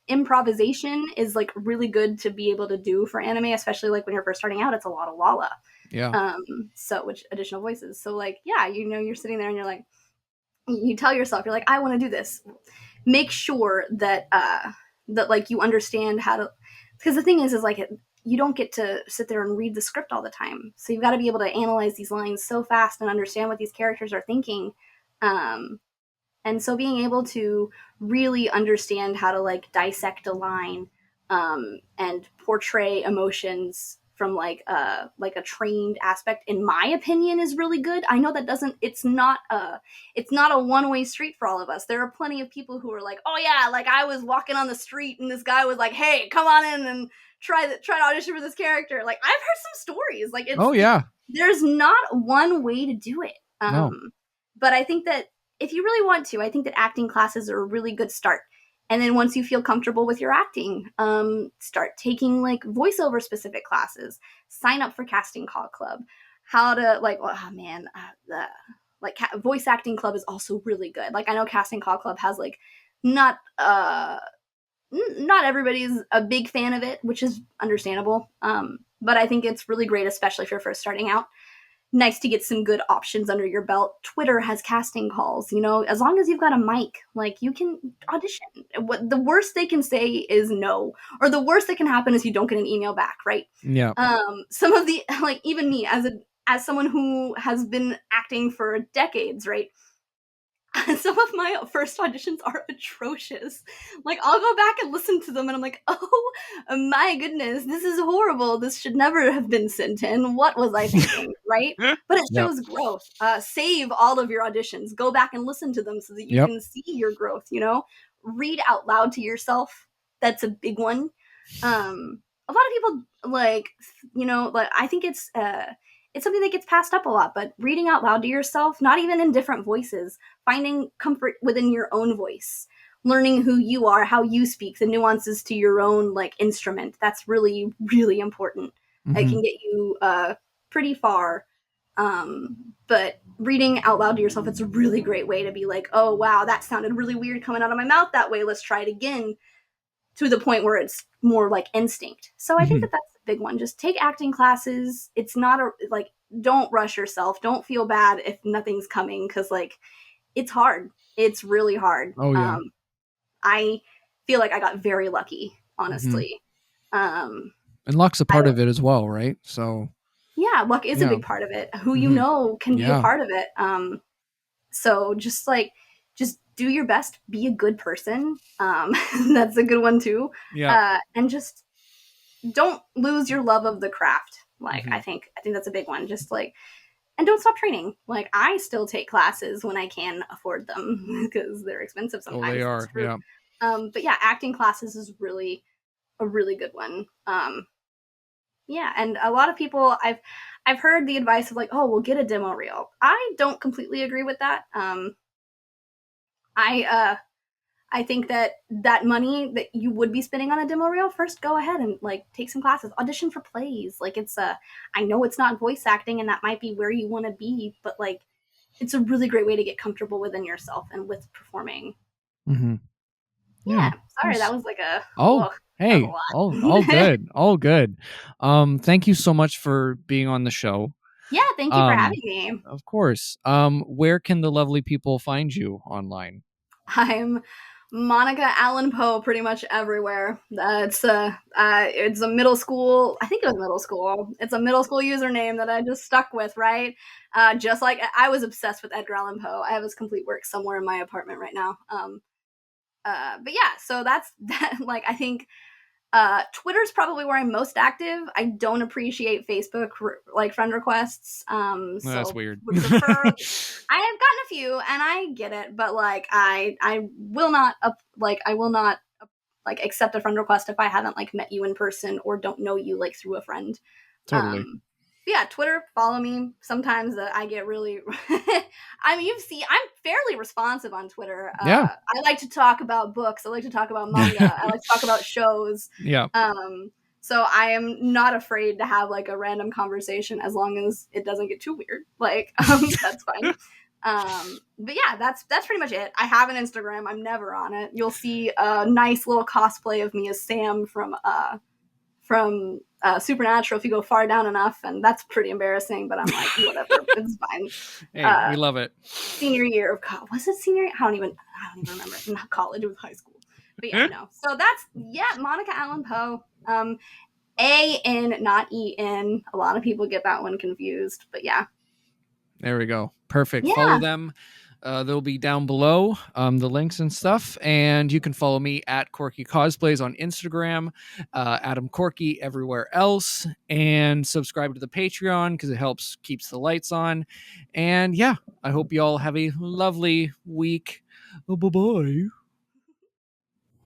[SPEAKER 2] improvisation is like really good to be able to do for anime, especially like when you're first starting out. It's a lot of lala,
[SPEAKER 1] Yeah.
[SPEAKER 2] so which additional voices. So like, yeah, you're sitting there and you're like, you tell yourself, you're like, I want to do this. Make sure that that like you understand how to, because the thing is like you don't get to sit there and read the script all the time, so you've got to be able to analyze these lines so fast and understand what these characters are thinking. um, and so being able to really understand how to like dissect a line, and portray emotions from like a trained aspect, in my opinion, is really good. I know that doesn't it's not a one-way street for all of us. There are plenty of people who are like, oh yeah, like I was walking on the street and this guy was like, hey, come on in and try to audition for this character. Like, I've heard some stories. Like,
[SPEAKER 1] Oh yeah.
[SPEAKER 2] there's not one way to do it.
[SPEAKER 1] No.
[SPEAKER 2] But I think that if you really want to, I think that acting classes are a really good start. And then once you feel comfortable with your acting, start taking like voiceover specific classes. Sign up for Casting Call Club. How to like, oh man, the like voice acting club is also really good. Like, I know Casting Call Club has like not not everybody's a big fan of it, which is understandable. But I think it's really great, especially if you're first starting out. Nice to get some good options under your belt. Twitter has casting calls, you know, as long as you've got a mic, like, you can audition. What the worst they can say is no, or the worst that can happen is you don't get an email back, right?
[SPEAKER 1] Yeah.
[SPEAKER 2] Some of the like, even me as someone who has been acting for decades, right? Some of my first auditions are atrocious. Like, I'll go back and listen to them and I'm like, oh my goodness, this is horrible. This should never have been sent in. What was I thinking? Right? But it
[SPEAKER 1] Yep.
[SPEAKER 2] shows growth. Save all of your auditions. Go back and listen to them so that you
[SPEAKER 1] Yep.
[SPEAKER 2] can see your growth, you know? Read out loud to yourself. That's a big one. A lot of people like, you know, like, I think it's something that gets passed up a lot, but reading out loud to yourself, not even in different voices, finding comfort within your own voice, learning who you are, how you speak, the nuances to your own like instrument. That's really, really important. It
[SPEAKER 1] Mhm.
[SPEAKER 2] can get you pretty far. But reading out loud to yourself, it's a really great way to be like, oh wow, that sounded really weird coming out of my mouth that way. Let's try it again, to the point where it's more like instinct. So I think
[SPEAKER 1] Mhm.
[SPEAKER 2] that that's the big one. Just take acting classes. It's not a like, don't rush yourself. Don't feel bad if nothing's coming, cuz like, it's hard. It's really hard.
[SPEAKER 1] Oh yeah.
[SPEAKER 2] I feel like I got very lucky,
[SPEAKER 1] Mhm.
[SPEAKER 2] honestly. Um
[SPEAKER 1] And luck's a
[SPEAKER 2] I
[SPEAKER 1] part of it as well, right? So,
[SPEAKER 2] Yeah, luck is a
[SPEAKER 1] yeah.
[SPEAKER 2] big part of it. Who you
[SPEAKER 1] Mhm.
[SPEAKER 2] know can be a
[SPEAKER 1] Yeah.
[SPEAKER 2] part of it. So just like, just do your best, be a good person. That's a good one too.
[SPEAKER 1] Yeah.
[SPEAKER 2] And just don't lose your love of the craft. Like,
[SPEAKER 1] Mhm.
[SPEAKER 2] I think that's a big one. Just like, and don't stop training. Like, I still take classes when I can afford them because they're expensive
[SPEAKER 1] Oh, they
[SPEAKER 2] sometimes. It's
[SPEAKER 1] are.
[SPEAKER 2] true.
[SPEAKER 1] Yeah.
[SPEAKER 2] But yeah, acting classes is really a really good one. Yeah, and a lot of people, I've heard the advice of like, oh, we'll get a demo reel. I don't completely agree with that. I I think that that money that you would be spending on a demo reel, first go ahead and like take some classes, audition for plays. Like it's a, I know it's not voice acting and that might be where you want to be, but like it's a really great way to get comfortable within yourself and with performing.
[SPEAKER 1] Mm-hmm. Yeah.
[SPEAKER 2] Yeah, sorry, that was like a,
[SPEAKER 1] Oh,
[SPEAKER 2] whoa, that was
[SPEAKER 1] hey, all
[SPEAKER 2] a lot.
[SPEAKER 1] good. All good. Thank you so much for being on the show.
[SPEAKER 2] Yeah, thank you for
[SPEAKER 1] Um,
[SPEAKER 2] having me.
[SPEAKER 1] of course. Where can the lovely people find you online?
[SPEAKER 2] I'm Monica Allen Poe pretty much everywhere. It's a middle school. I think it was middle school. It's a middle school username that I just stuck with, right? Just like I was obsessed with Edgar Allan Poe. I have his complete work somewhere in my apartment right now. But yeah, so that's that. Like I think Twitter's probably where I'm most active. I don't appreciate Facebook like friend requests.
[SPEAKER 1] No, that's
[SPEAKER 2] So
[SPEAKER 1] weird.
[SPEAKER 2] would prefer. I have gotten a few, and I get it, but like I will not I will not like accept a friend request if I haven't like met you in person or don't know you like through a friend.
[SPEAKER 1] Totally.
[SPEAKER 2] Um, yeah, Twitter, follow me. Sometimes I get really. I mean, you've seen I'm fairly responsive on Twitter.
[SPEAKER 1] Yeah.
[SPEAKER 2] I like to talk about books. I like to talk about manga. I like to talk about shows.
[SPEAKER 1] Yeah.
[SPEAKER 2] So I am not afraid to have like a random conversation as long as it doesn't get too weird. Like, that's fine. But yeah, that's pretty much it. I have an Instagram. I'm never on it. You'll see a nice little cosplay of me as Sam from Supernatural if you go far down enough, and that's pretty embarrassing. But I'm like, whatever, it's fine.
[SPEAKER 1] Hey, we love it.
[SPEAKER 2] Senior year of college, was it senior? I don't even remember. Not college, it was high school. But yeah, no. So that's Monica Allen Poe. A-N, not E-N. A lot of people get that one confused, but yeah.
[SPEAKER 1] There we go. Perfect. Follow
[SPEAKER 2] Yeah.
[SPEAKER 1] them. They'll be down below, the links and stuff. And you can follow me at Corky Cosplays on Instagram, Adam Corky everywhere else, and subscribe to the Patreon because it helps keeps the lights on. And yeah, I hope you all have a lovely week. Bye bye.